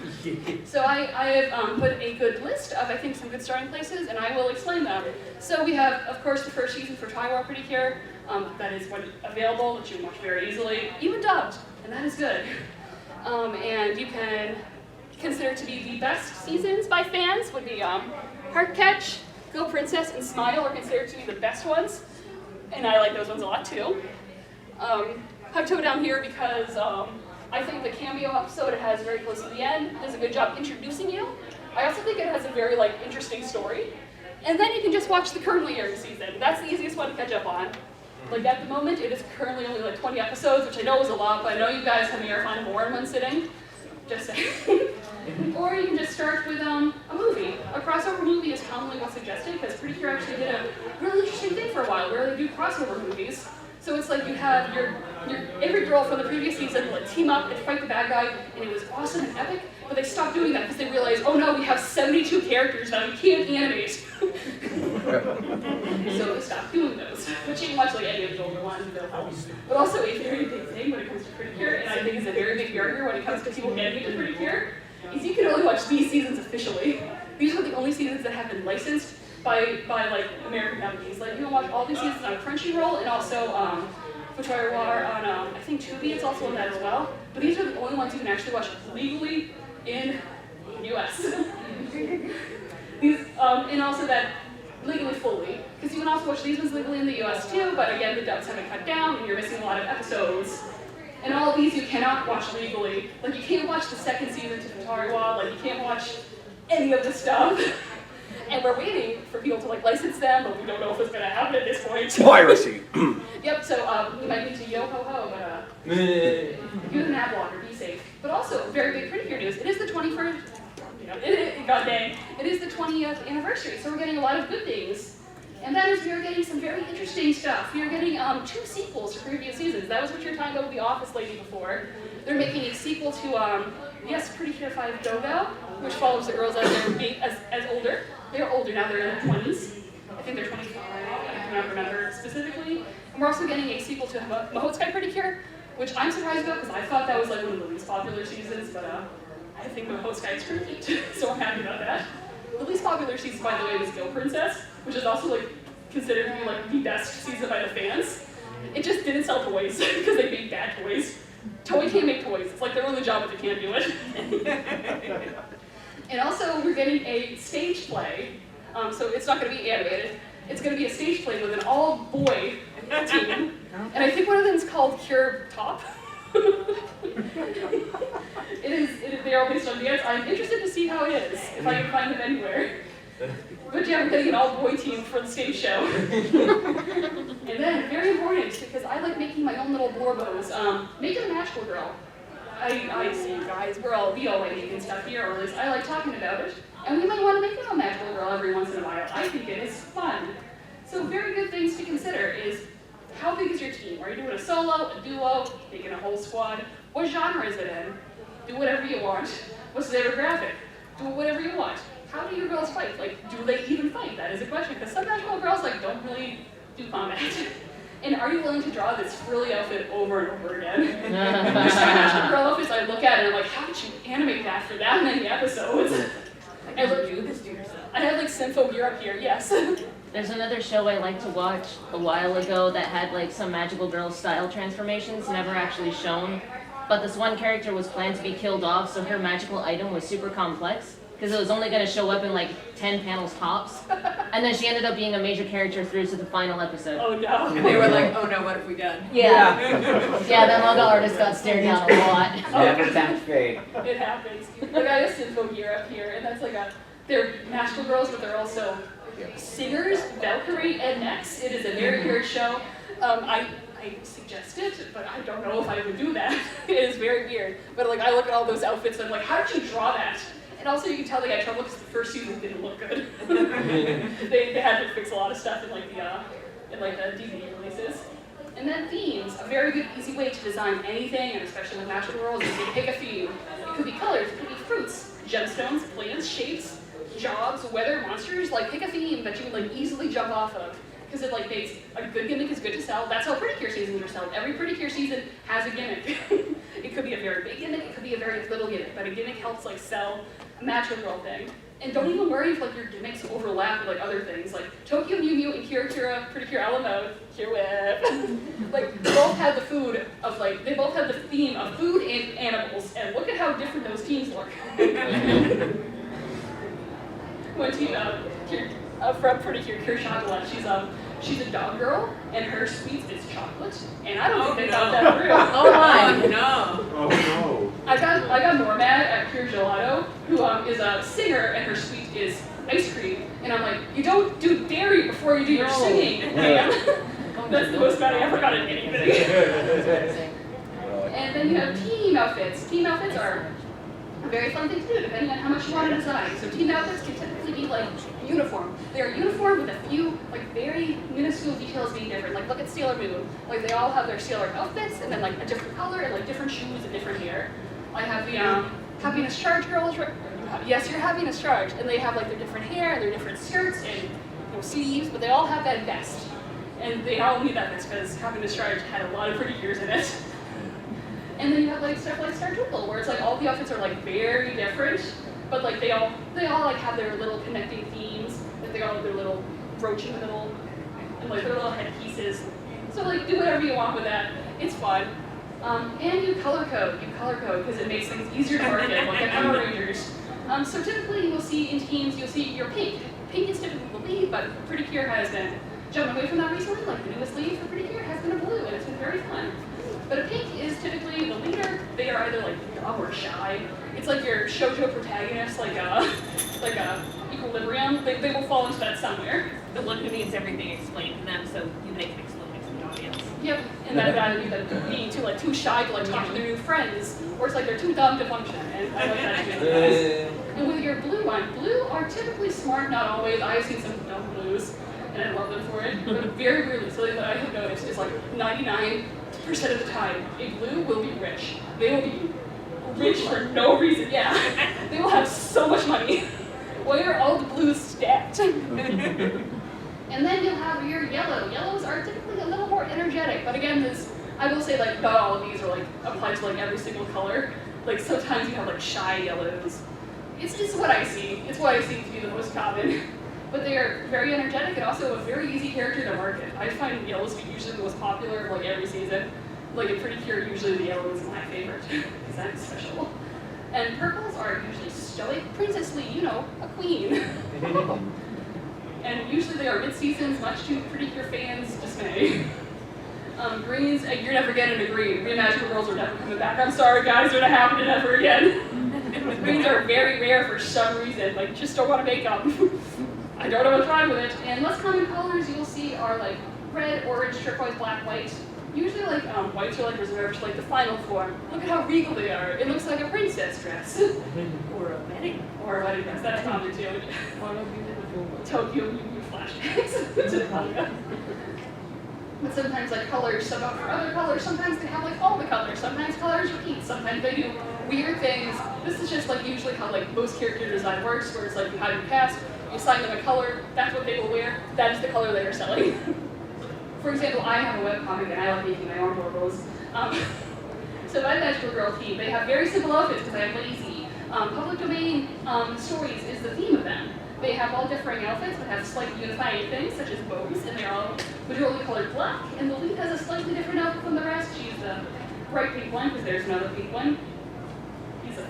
So I have put a good list of, I think, some good starting places, and I will explain them. So we have, of course, the first season for Taiwan Pretty Cure. That is one available, which you can watch very easily, even dubbed, and that is good. And you can consider to be the best seasons by fans would be Heart Catch, Go Princess, and Smile are considered to be the best ones, and I like those ones a lot too. Hecto down here because I think the cameo episode it has very close to the end does a good job introducing you. I also think it has a very like interesting story, and then you can just watch the currently airing season. That's the easiest one to catch up on. Like at the moment, it is currently only like 20 episodes, which I know is a lot, but I know you guys can marathon more in one sitting. Just saying. Or you can just start with a movie. A crossover movie is commonly what's suggested because Pretty Cure actually did a really interesting thing for a while where they do crossover movies. So it's like you have your every girl from the previous season would team up and fight the bad guy, and it was awesome and epic. But they stopped doing that because they realized, oh no, we have 72 characters now, we can't animate. So they stopped doing those, which you can watch like any of the older ones and they'll help. But also a very big thing when it comes to Pretty Cure, and I think is a very big barrier when it comes to people getting into Pretty Cure, is you can only watch these seasons officially. These are the only seasons that have been licensed by like American companies. Like you can watch all these seasons on Crunchyroll and also Futari War on I think Tubi. It's also on that as well. But these are the only ones you can actually watch legally in the US. These and also that legally fully, because you can also watch these ones legally in the US too. But again, the dubs have been cut down and you're missing a lot of episodes. And all of these you cannot watch legally. Like you can't watch the second season to Futari War. Like you can't watch any of the stuff. And we're waiting for people to like license them, but we don't know if it's going to happen at this point. Piracy. Yep, so we might need to yo-ho-ho, but use an ad blocker, be safe. But also, very big Pretty Cure news. It is the 21st, God dang. It is the 20th anniversary, so we're getting a lot of good things. And that is, we are getting some very interesting stuff. We are getting 2 sequels to previous seasons. That was what you were talking about with the Office lady before. They're making a sequel to, yes, Pretty Cure 5 Go-Go, which follows the girls as they're as older. They're older now, they're in their 20s. I think they're 25, I cannot remember specifically. And we're also getting a sequel to Mahotsukai Pretty Cure, which I'm surprised about because I thought that was like one of the least popular seasons, but I think Mahotsukai is perfect, so I'm happy about that. The least popular season, by the way, was Go Princess, which is also like considered to be like the best season by the fans. It just didn't sell toys because they made bad toys. Toei can't make toys. It's like their only job, but they can't do it. And also, we're getting a stage play. So it's not going to be animated. It's going to be a stage play with an all-boy team. And I think one of them is called Cure Top. They are based on dance. I'm interested to see how it is, if I can find them anywhere. But yeah, we're getting an all-boy team for the stage show. And then, very important, because I like making my own little borbos, make it a magical girl. I see, guys, we all like making stuff here, or at least I like talking about it. And we might want to make it a magical girl every once in a while. I think it is fun. So very good things to consider is, how big is your team? Are you doing a solo, a duo, making a whole squad? What genre is it in? Do whatever you want. What's the demographic? Do whatever you want. How do your girls fight? Like, do they even fight? That is a question, because some magical girls like don't really do combat. And are you willing to draw this frilly outfit over and over again? There's some magical girl outfits I look at and I'm like, how did you animate that for that many episodes? I look, do this to yourself. I have like Sympho gear up here, yes. There's another show I like to watch a while ago that had like some magical girl style transformations, never actually shown. But this one character was planned to be killed off, so her magical item was super complex, because it was only going to show up in like 10 panels tops. And then she ended up being a major character through to the final episode. Oh no. And they were like, oh no, what have we done? Yeah. Yeah, that manga artist got stared down a lot. Never tempt fate. It happens. Like I have Sympho gear up here, and that's like they're magical girls, but they're also singers, Valkyrie and Nex. It is a very weird show. I suggest it, but I don't know if I would do that. It is very weird. But like I look at all those outfits and I'm like, how did you draw that? And also you can tell they had trouble because the first season didn't look good. they had to fix a lot of stuff in like the DVD releases. And then themes, a very good easy way to design anything, and especially with magical girls, is to pick a theme. It could be colors, it could be fruits, gemstones, plants, shapes, jobs, weather, monsters. Like pick a theme that you would like easily jump off of. Because it like makes a good gimmick is good to sell. That's how Pretty Cure seasons are sold. Every Pretty Cure season has a gimmick. It could be a very big gimmick, it could be a very little gimmick, but a gimmick helps like sell a magical girl thing. And don't even worry if like your gimmicks overlap with like other things. Like Tokyo Mew Mew and Kira Pretty Cure a la mode, Cure Whip. Like they both have the food of like they both have the theme of food and animals, and look at how different those teams look. One team from Pretty Cure Chocolate, she's a dog girl, and her sweets is chocolate, and I don't think they thought that through. Oh my! No. Oh no. I got more mad at Pure Gelato, who is a singer, and her sweet is ice cream, and I'm like, you don't do dairy before you do your singing, man. That's the most mad I ever got at anything. And then you have team outfits. Team outfits are a very fun thing to do, depending on how much you want to design. So team outfits can typically be like uniform. They are uniform with a few like very minuscule details being different. Like look at Sailor Moon. Like they all have their sailor outfits and then like a different color and like different shoes and different hair. I have the Happiness Charge girls. Yes, you're Happiness Charge, and they have like their different hair and their different skirts and sleeves, but they all have that vest. And they all need that vest because Happiness Charge had a lot of pretty gears in it. And then you have like stuff like Star Twinkle, where it's like all the outfits are like very different, but like they all like have their little connecting themes. Like they all have their little brooch in the middle, and like their little headpieces. So like do whatever you want with that. It's fun. And you color code because it makes things easier to market, like at Power Rangers. So typically you will see in teams, you'll see your pink. Pink is typically the lead, but Pretty Cure has been jumping away from that recently. Like the newest lead for Pretty Cure has been a blue, and it's been very fun. But a pink is typically the leader. They are either like dumb or shy. It's like your shoujo protagonist, like Equilibrium. They will fall into that somewhere. The one who needs everything explained to them, so they can explain it to the audience. Yep, and that either be them being too shy to like talk to their new friends, or it's like they're too dumb to function. And I like that too. And with your blue one, blue are typically smart, not always. I've seen some dumb blues, and I love them for it. But very rarely, something that I have noticed is like 99% of the time, a blue will be rich. They will be rich for no reason, yeah. They will have so much money. Why are all the blues stacked? And then you'll have your yellow. Yellows are typically a little more energetic, but again, I will say like not all of these are like applied to like every single color. Like sometimes you have like shy yellows. It's what I see. It's what I see to be the most common. But they are very energetic and also a very easy character to market. I find yellows to be usually the most popular of like every season. Like in Pretty Cure, usually the yellow is my favorite because I'm special. And purples are usually stoic, princessly, you know, a queen. And usually they are mid-seasons, much to Pretty Cure fans' dismay. Greens, you're never getting a green. Green Magical Girls are never coming back. I'm sorry guys, they're not happening ever again. Greens are very rare for some reason, like just don't want to make them. I don't know what's wrong with it. And less common colors you'll see are like red, orange, turquoise, black, white. Usually like whites are like reserved to like the final form. Look at how regal they are. It looks like a princess dress. Or a wedding. Or a wedding dress, that's common too. Tokyo Yu flashbacks to the manga. But sometimes like colors sub out for other colors, sometimes they have like all the colors, sometimes colors repeat, sometimes they do weird things. This is just like usually how like most character design works, where it's like you have your cast, you assign them a color, that's what they will wear, that is the color they are selling. For example, I have a webcomic and I like making my own logos. So my Magical Girl team, they have very simple outfits because I'm lazy. Public domain stories is the theme of them. They have all differing outfits but have slightly unifying things, such as bows, and they're all majorly colored black. And the lead has a slightly different outfit from the rest. She's the bright pink one, because there's another pink one. He's a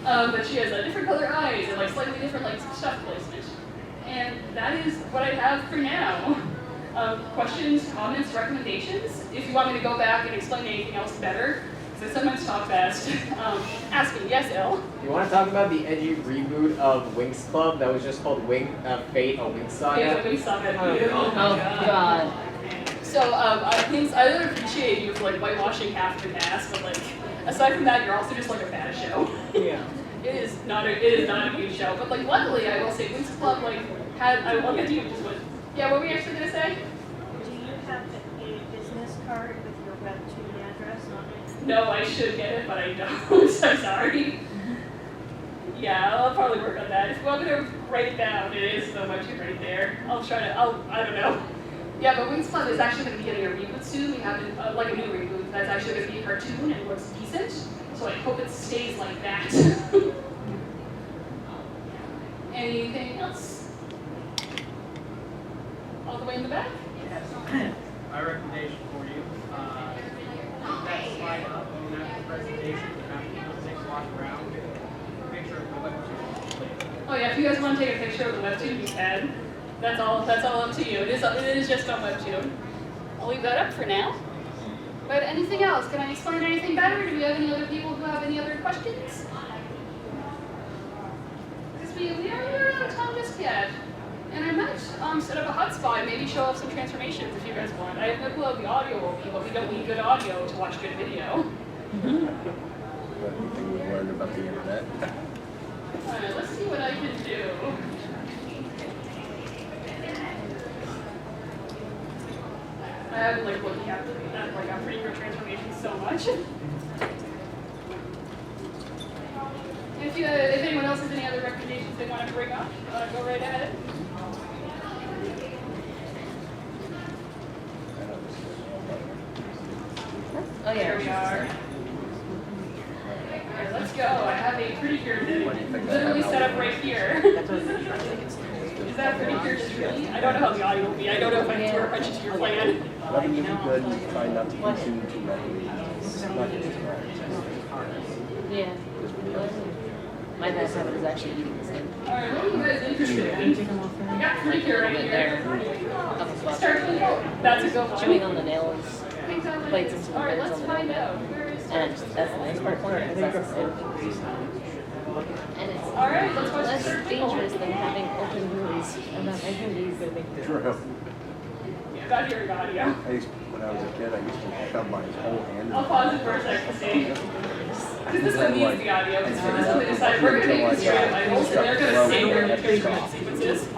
but she has a different color eyes and like slightly different like stuff placement. And that is what I have for now. Questions, comments, recommendations? If you want me to go back and explain anything else better, because I sometimes talk fast, ask me. Yes, Elle? You want to talk about the edgy reboot of Winx Club that was just called Fate, a Winx Saga? Yeah, Winx Saga. Oh god. So I don't appreciate you for like whitewashing half of the cast, but like aside from that, you're also just like a bad show. Yeah. It is not a good show, but like luckily I will say Winx Club like had I'll get to you just what. Yeah, what were we actually gonna say? Do you have a business card with your Webtoon address on it? No, I should get it, but I don't. So sorry. Yeah, I'll probably work on that. If you want me to write it down, it is so much right there. I don't know. Yeah, but Winx Club is actually going to be getting a reboot soon. We have like a new reboot that's actually going to be a cartoon and looks decent. So I hope it stays like that. Anything else? All the way in the back? My recommendation for you, that slide up after the presentation, after you take a walk around, picture of the webtoon. Oh yeah, if you guys want to take a picture of the webtoon, you can. That's all up to you. It is just on webtoon. I'll leave that up for now. But anything else? Can I explain anything better? Do we have any other people who have any other questions? Because we aren't out of time just yet. And I might set up a hotspot and maybe show off some transformations if you guys want. I have no clue how the audio will be, but we don't need good audio to watch good video. Everything we've learned about the internet. Alright, let's see what I can do. I haven't like looking at like I'm Pretty Cure transformations so much. If anyone else has any other recommendations they want to bring up, go right ahead. Oh yeah. There we are. Alright, let's go. I have a Pretty Cure literally set up right here. Is that Pretty Cure just really? I don't know how the audio will be. I don't know if I can swear a bunch to your plan. Let them be good and try not to consume too many. Yeah. My best habit is actually eating the same. Alright, what are you guys interested in? We got Pretty Cure right here. Start with that's a good one. Chewing on the nails. Bites into the Alright, birds let's on the find nail. out. Where is And that's the nice part for it. And it's Alright, let's watch the less third dangerous than having open wounds about my boobies. True. Yeah. about hearing audio. When I was a kid, I used to shove my whole hand. I'll pause it for a second to see. Because this one needs the audio. Because for this one, they decided we're going to make these straight titles, and they're going to sing their treatment sequences.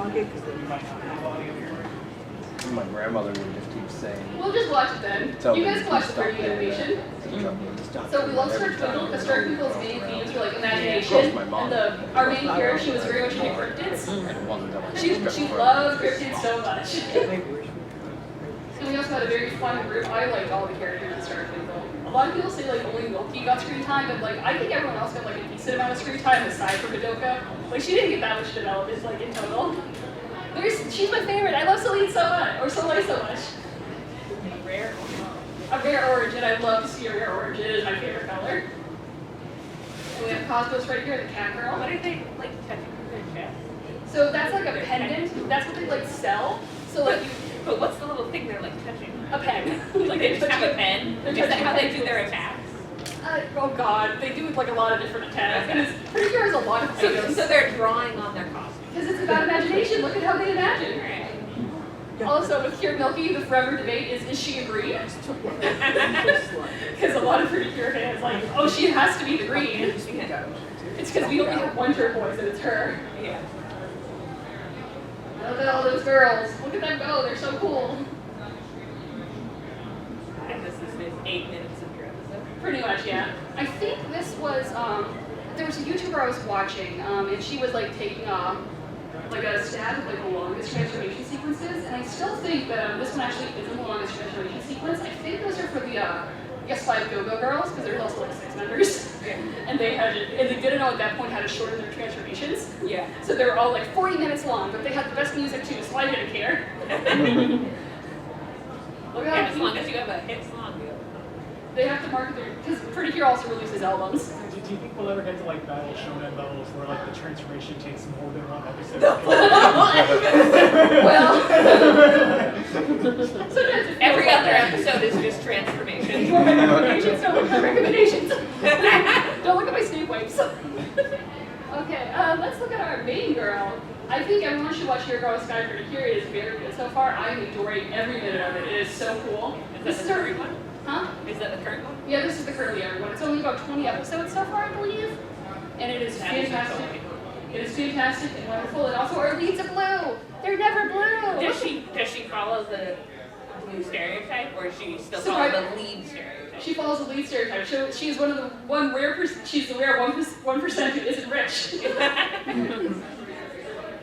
My grandmother would just keep saying. We'll just watch it then. You guys can watch the 3D animation. So we love Star Twinkle because Star Twinkle's main themes were like imagination, and our main character, she was very much into cryptids. She loved cryptids so much. And we also had a very fun group. I liked all the characters in Star Twinkle. A lot of people say like only Milky got screen time, but like I think everyone else got like a decent amount of screen time aside from Madoka. Like she didn't get that much development like in total. She's my favorite. I love Celine so much, or Soleil so much. A rare orange, and I love to see a rare orange. It is my favorite color. And we have Cosmos right here, the cat girl. What are they like touching their chest? So that's like a pendant. That's what they like sell. So like you. But what's the little thing they're like touching? A pen. Like they just have a pen? Is that how they do their attacks? Oh god, they do like a lot of different attacks. And it's pretty sure there's a lot of items. So they're drawing on their costumes. Because it's about imagination. Look at how they imagine. Also, with Cure Milky, the forever debate is she a green? Because a lot of Pretty Cure fans like, oh, she has to be the green. It's because we only have one turquoise and it's her. Yeah. Look at all those girls. Look at them go. They're so cool. And this is 8 minutes of your episode? Pretty much, yeah. I think this was, there was a YouTuber I was watching, and she was like taking like a stab at like the longest transformation sequences, and I still think that this one actually isn't the longest transformation sequence. I think those are for the Yes 5 Go-Go Girls, because there's also like 6 members, and they didn't know at that point how to shorten their transformations. Yeah. So they were all like 40 minutes long, but they had the best music too, so I didn't care. Look at And how as long as you have a hit song, they have to market their, because Pretty Cure also releases albums. Do you think we'll ever get to like battle shonen levels where like the transformation takes more than one episode? Well, sometimes it every feels like other that. episode is just transformation. Your recommendations, don't look at my recommendations. Don't look at my snake wipes. Okay, let's look at our main girl. I think everyone should watch Your Girl with Sky Pretty Cure. It is very good so far. I am enjoying every minute of it. It is so cool. Is that the current one? Huh? Is that the current one? Yeah, this is the currently aired one. It's only about 20 episodes so far, I believe. And it is fantastic. It is fantastic and wonderful. And also our leads are blue. They're never blue. Does she follow the blue stereotype, or is she still So follow the lead stereotype? She follows the lead stereotype. She's one of the rare she's the rare 1% who isn't rich.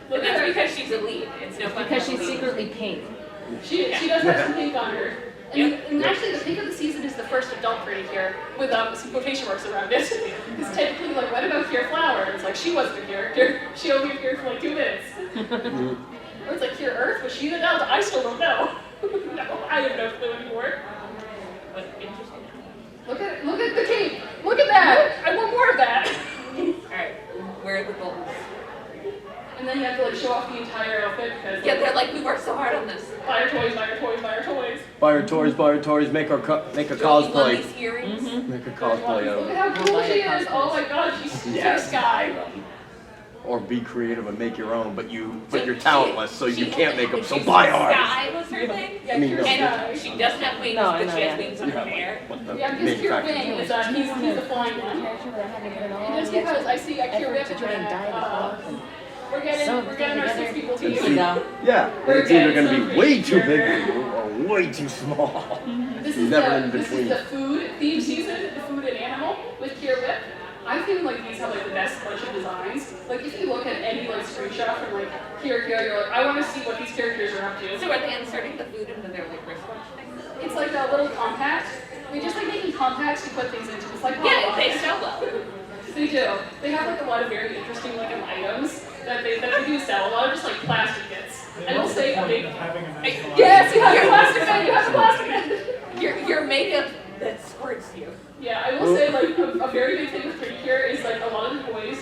And that's because she's a lead. It's no fun. Because she's to lead. secretly pink. She does have some pink on her. And actually the pink of the season is the first adult Pretty Cure with some quotation marks around it. Because technically, like, what about Cure Flower? It's like, she wasn't a character. She only appeared for like 2 minutes. Or it's like Cure Earth, was she the Delta? I still don't know. No, I have no clue anymore. But interesting. Look at the cape. Look at that. I want more of that. Alright, where are the goals? And then you have to like show off the entire outfit because Yeah, they're like, we worked so hard on this. buy your toys, buy your toys, buy your toys. Buy your toys, make a Joey won cosplay. these earrings. Make a cosplay Look of at it. how cool she is. Oh my god, she's Yes. sky. Or be creative and make your own, but you're So talentless, so you she- can't make them, so she's buy ours. Sky was her thing. Yeah, I mean, Cure no. Sky. And she doesn't have wings, No, I but know, she has yeah. wings on her hair. What the Yeah, because Cure manufacturer- Wing is he's the flying one. And just because I see a Cure Whip that we're getting our 6 people There you team. go. Yeah, We're it's either getting gonna some be way too pretty big for you or way too small. This is Never in this is between. the food theme season, the food and animal with Cure Whip. I feel like these have like the best bunch of designs. Like if you look at any like screenshot from like Cure, you're like, I want to see what these characters are up to. So are they inserting the food into their like wristwatch things? It's like a little compact. We just like making compacts to put things into. It's like Yeah, they sell well. They do. They have like a lot of very interesting like items that they do sell. A lot of just like plastic bits. I will say a big. Having a nice Yes, you have your plastic bit. You have the plastic bit. Your makeup that squirts you. Yeah, I will say like a very big thing with Pretty Cure is like a lot of the toys,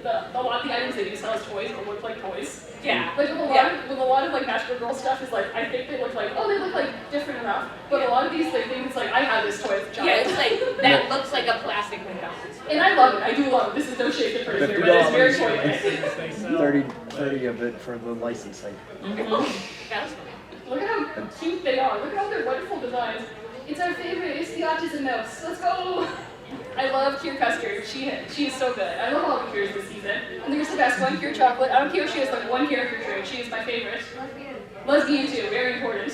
a lot of the items they do sell as toys will look like toys. Yeah. Like with a lot of like Magical Girl stuff is like I think they look like they look like different enough, but a lot of these things it's like I have this toy as a child. Yeah, it's like that looks like a plastic McDonald's. And I love it. I do love it. This is no shade to Pretty Cure, but it's very toy-like. they sell. 30 of it for the licensing. That was funny. Look at how cute they are. Look at all their wonderful designs. It's our favorite. It's the autism mouse. Let's go. I love Kier Custard. She is so good. I love all the Kiers this season. And there's the best one, Kier Chocolate. I don't care if she has like one character trait. She is my favorite. Lesbian too. Very important.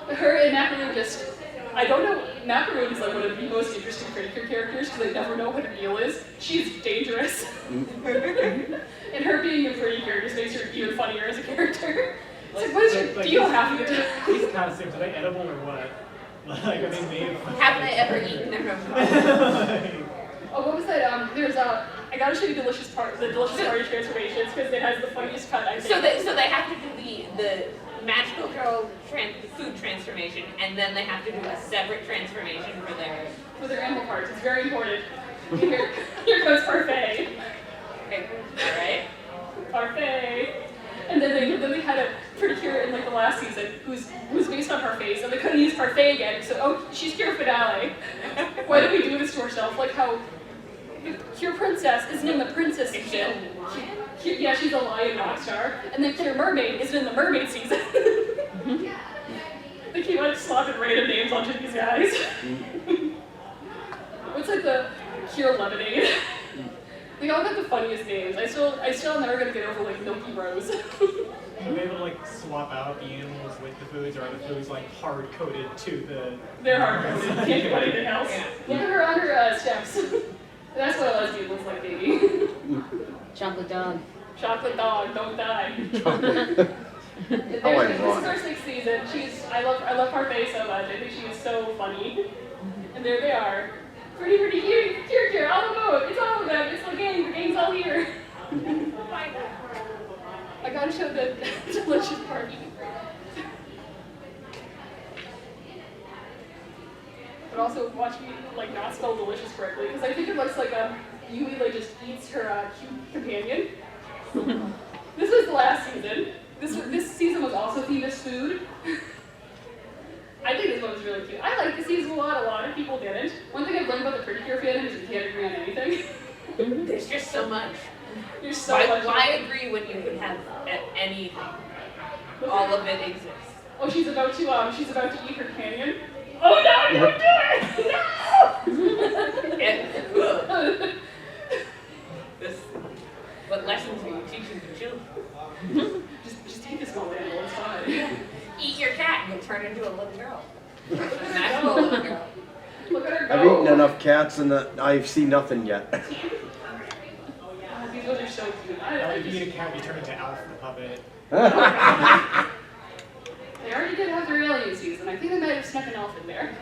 Her and Macaroon just. I don't know. Macaroon is like one of the most interesting Pretty Cure characters because I never know what her deal is. She's dangerous. And her being a Pretty Cure just makes her even funnier as a character. It's like, what is your deal half the time? These costumes, are they edible or what? Like, are they made of... Haven't I ever eaten them? Oh, what was that? There's I gotta show you the delicious party transformations because it has the funniest cut I think. So they have to do the magical girl food transformation, and then they have to do a separate transformation for their animal parts. It's very important. Here goes Parfait. Okay, all right. Parfait. And then they had a Pretty Cure in like the last season who's based on Parfait, so they couldn't use Parfait again. So she's Cure Finale. Why did we do this to ourselves? Like how the Cure Princess isn't in the Princess season. Yeah, she's a lion rock star. And then Cure Mermaid isn't in the Mermaid season. They keep like slopping random names onto these guys. What's like the Cure Lemonade? They all got the funniest names. I still am never gonna get over like Milky Rose. Are they able to like swap out the animals with the foods, or are the foods like hard coded to the? They're hard coded. Can't do anything else. Yeah. Look at her on her steps. That's what a lesbian looks like, baby. Chocolate dog. Chocolate dog, don't die. This is our 6th season. I love Parfait so much. I think she is so funny. And there they are. Pretty cute, all the boat. It's all of them. It's the gang. The gang's all here. I gotta show the delicious party. But also watch me like not spell delicious correctly because I think it looks like Yui like just eats her cute companion. This was the last season. This season was also themed as food. I think this one was really cute. I like this season a lot. A lot of people didn't. One thing I've learned about the Pretty Cure fandom is you can't agree on anything. There's just so much. There's so much. Why agree when you could have anything? All of it exists. Oh, she's about to eat her companion. Oh no! Don't do it! No! What lessons are you teaching the children? Just eat this small animal. It's fine. Eat your cat and you'll turn into a little girl. A magical little girl. Look at her go. I've eaten enough cats and I've seen nothing yet. These ones are so cute. If you eat a cat, you turn into Alf the puppet. They already did have their alien season. I think they might have snuck an elf in there.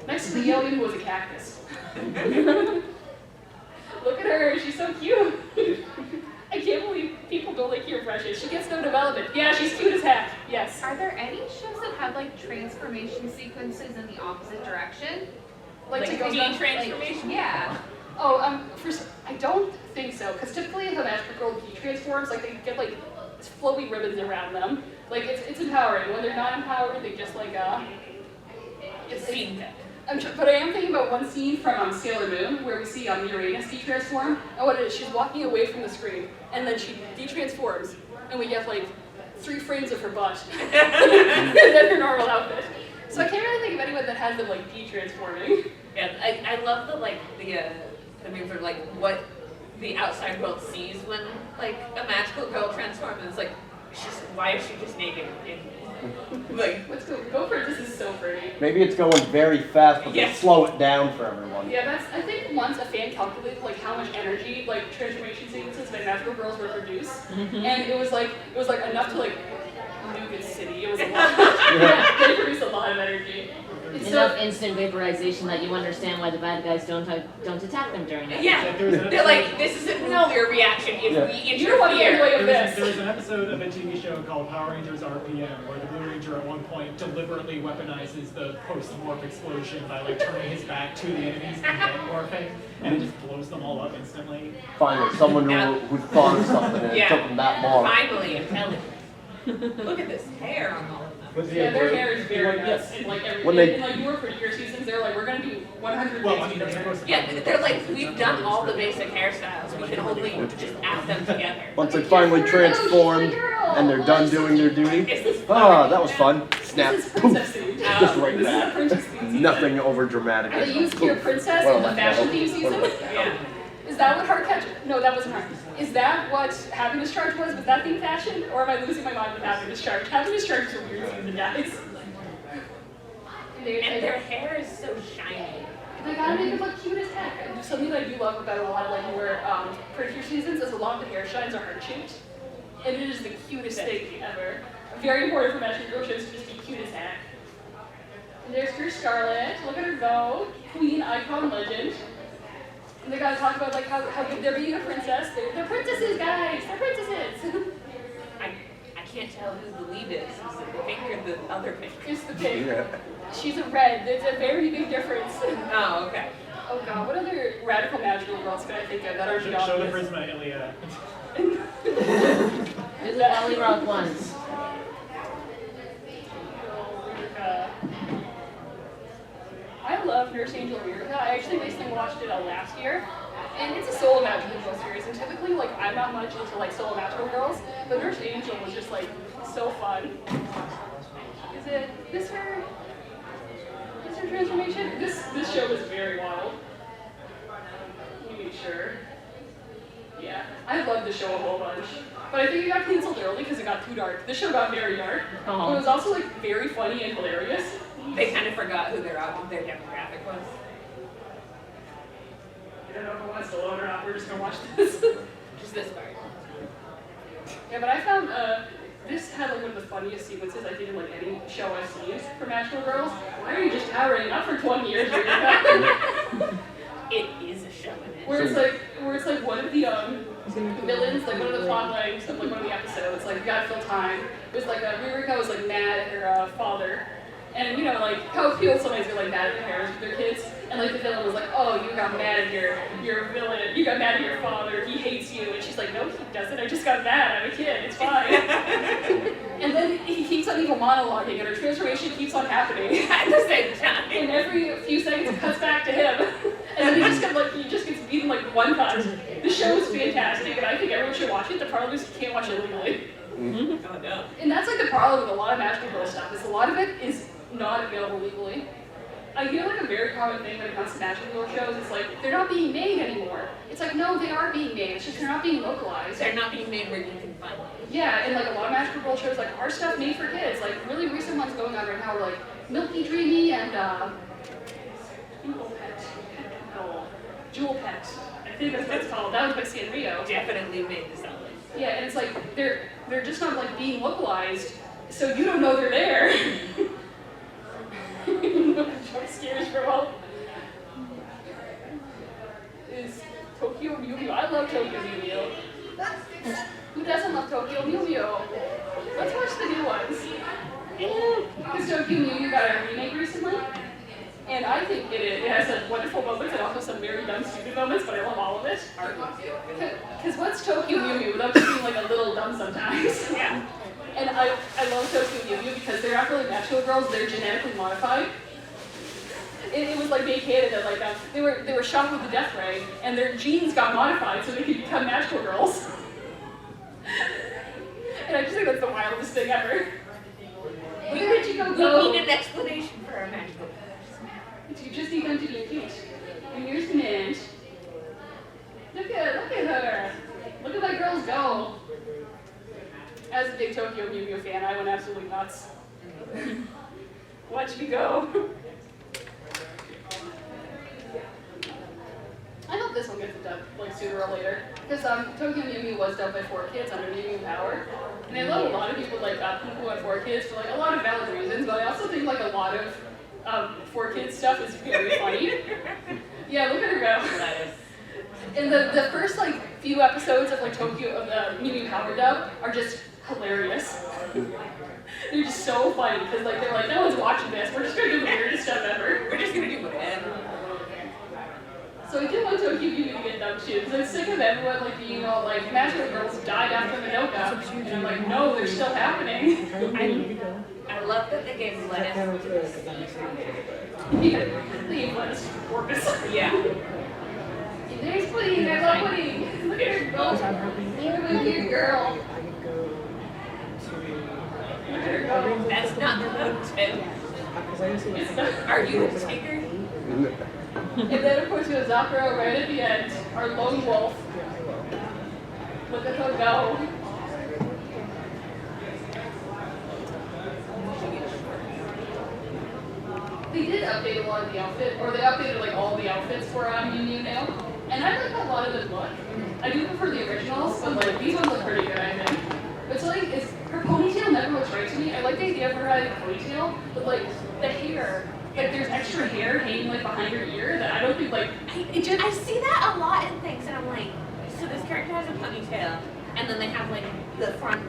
Next to the alien was a cactus. Look at her. She's so cute. I can't believe people don't like Cure Precious. She gets no development. Yeah, she's cute as heck. Yes. Are there any shows that have like transformation sequences in the opposite direction? Like to go de-transformation? Yeah. Oh, first, I don't think so, because typically if a magical girl de-transforms, like they get like flowy ribbons around them. Like it's empowering. When they're not empowered, they just like It's scene tech. But I am thinking about one scene from Sailor Moon where we see Uranus de-transform. And what it is, she's walking away from the screen, and then she de-transforms, and we get like 3 frames of her butt, and then her normal outfit. So I can't really think of anyone that has them like de-transforming. Yeah, I love the memes are like what the outside world sees when like a magical girl transforms. And it's like, why is she just naked? Like, let's go for it. This is so pretty. Maybe it's going very fast, but Yes. they slow it down for everyone. Yeah, I think once a fan calculated like how much energy like transformation sequences by magical girls would produce, and it was like enough to like nuke a city. It was a lot. Yeah, they produce a lot of energy. It's Enough instant vaporization that you understand why the bad guys don't attack them during it. yeah, they're like, this is a familiar reaction if we You don't want to get in the interfere. way of There was this. an episode of a TV show called Power Rangers RPM where the Blue Ranger at one point deliberately weaponizes the post-morph explosion by like turning his back to the enemies and then morphing, and it just blows them all up instantly. Finally, someone who thought of something and it took them that long. Finally, intelligent. Look at this hair on all of them. Yeah, their hair is very nice. And like in like your Pretty Cure seasons, they're like, we're gonna do 100 Well, I things. mean, they're supposed to. Yeah, they're like, we've done all the basic hairstyles. We can only just add them together. Once they finally transformed, and they're done doing their duty. Ah, that was fun. Snap, This is poof, princess themed. just right This is a back. princess themed season. Nothing over dramatic. They used Pure Princess in the fashion theme season. Is that what Heart Catcher? No, that wasn't Heart. Is that what Happiness Charge was? Was that theme fashion? Or am I losing my mind with Happiness Charge? Happiness Charge is a weird season, guys. And their hair is so shiny. They gotta make it look cute as heck. And something that I do love about a lot of like more prettier seasons is a lot of the hair shines are heart-shaped. And it is the cutest thing ever. Very important for Magical Girl shows to just be cute as heck. And there's your Scarlet. Look at her go. Queen, icon, legend. And they gotta talk about like how good they're being a princess. They're princesses, guys. They're princesses. I can't tell who the lead is. Is it the pink or the other pink? It's the pink. Yeah. She's a red. There's a very big difference. Oh, okay. Oh god, what other radical magical girls can I think of that are Show the obvious? Prisma, Ilya. Do the Alley Rock ones. I love Nurse Angel Lyrica. I actually recently watched it last year. And it's a solo magical girl series. And typically, like, I'm not much into, like, solo magical girls. But Nurse Angel was just, like, so fun. Is this her transformation? This show was very wild. Let me make sure. Yeah, I loved the show a whole bunch. But I think it got canceled early because it got too dark. This show got very dark. But it was also, like, very funny and hilarious. They kind of forgot who their demographic was. I don't know if I want to load or not. We're just gonna watch this. Just this part. Yeah, but I found this had like one of the funniest sequences I think in like any show I've seen for Magical Girls. Why are you just towering up for 20 years? It is a show in it. Where it's like one of the villains, like one of the plot lines of like one of the episodes, like you gotta fill time. It was like Ririka was like mad at her father. And you know, like how it feels sometimes you're like mad at their parents with their kids. And like the villain was like, oh, you got mad at your villain, you got mad at your father, he hates you. And she's like, no, he doesn't, I just got mad, I'm a kid, it's fine. And then he keeps on evil monologuing and her transformation keeps on happening. At the same time. And every few seconds it cuts back to him. And then he just gets beaten like one cut. The show is fantastic and I think everyone should watch it. The problem is you can't watch it legally. Mm-hmm. Oh no. And that's like the problem with a lot of Magical Girl stuff, is a lot of it is not available legally. I hear like a very common thing when it comes to Magical Girl shows, it's like, they're not being made anymore. It's like, no, they are being made, it's just they're not being localized. They're not being made where you can find them. Yeah, and like a lot of Magical Girl shows, like, are stuff made for kids. Like, really recent ones going on right now are like Milky Dreamy and Jewel Pet. I think that's what it's called. That was by Sanrio. Definitely made this outlet. Yeah, and it's like, they're just not like being localized, so you don't know they're there. Jump scares for a while. Is Tokyo Mew Mew. I love Tokyo Mew Mew. Who doesn't love Tokyo Mew Mew? Let's watch the new ones. Because Tokyo Mew Mew got a remake recently. And I think it has some wonderful moments and also some very dumb, stupid moments, but I love all of it. Because what's Tokyo Mew Mew without just being like a little dumb sometimes? Yeah. And I love Tokyo Mew Mew because they're not really magical girls, they're genetically modified. It was like they hated it, like they were shot with the death ray, and their genes got modified so they could become magical girls. And I just think that's the wildest thing ever. Where did you go? We need an explanation for our magical powers. You just need them to be cute. And here's Mint. Look at her. Look at that girls go. As a big Tokyo Mew Mew fan, I went absolutely nuts. Watch me go. I hope this one gets dubbed like sooner or later. Because Tokyo Mew Mew was dubbed by 4Kids under Mew Mew Power. And I love a lot of people like people at 4Kids for like a lot of valid reasons, but I also think like a lot of 4Kids stuff is very funny. Yeah, look at her go. And the first like few episodes of like Tokyo of the Mew Mew Power dub are just hilarious. They're just so funny because like they're like, no one's watching this. We're just gonna do the weirdest stuff ever. We're just gonna do whatever. So I did want Tokyo Mew Mew to get dubbed too, because I'm sick of everyone like being all like Magical Girls died after Madoka. And I'm like, no, they're still happening. I love that they gave lettuce. Yeah, they gave lettuce to porpoise. Yeah. There's pudding, I love pudding. Look at her go. Look at your girl. ponytail. Are you the tiger? And then of course we have Zakura right at the end, our lone wolf. Look at her go. They did update a lot of the outfit, or they updated like all the outfits for Mew now. And I like a lot of the look. I do prefer the originals, but like these ones look pretty good, I think. It's like, her ponytail never looks right to me. I like the idea of her having a ponytail, but like the hair, like there's extra hair hanging like behind her ear that I don't think like, I see that a lot in things, and I'm like, so this character has a ponytail, and then they have like the front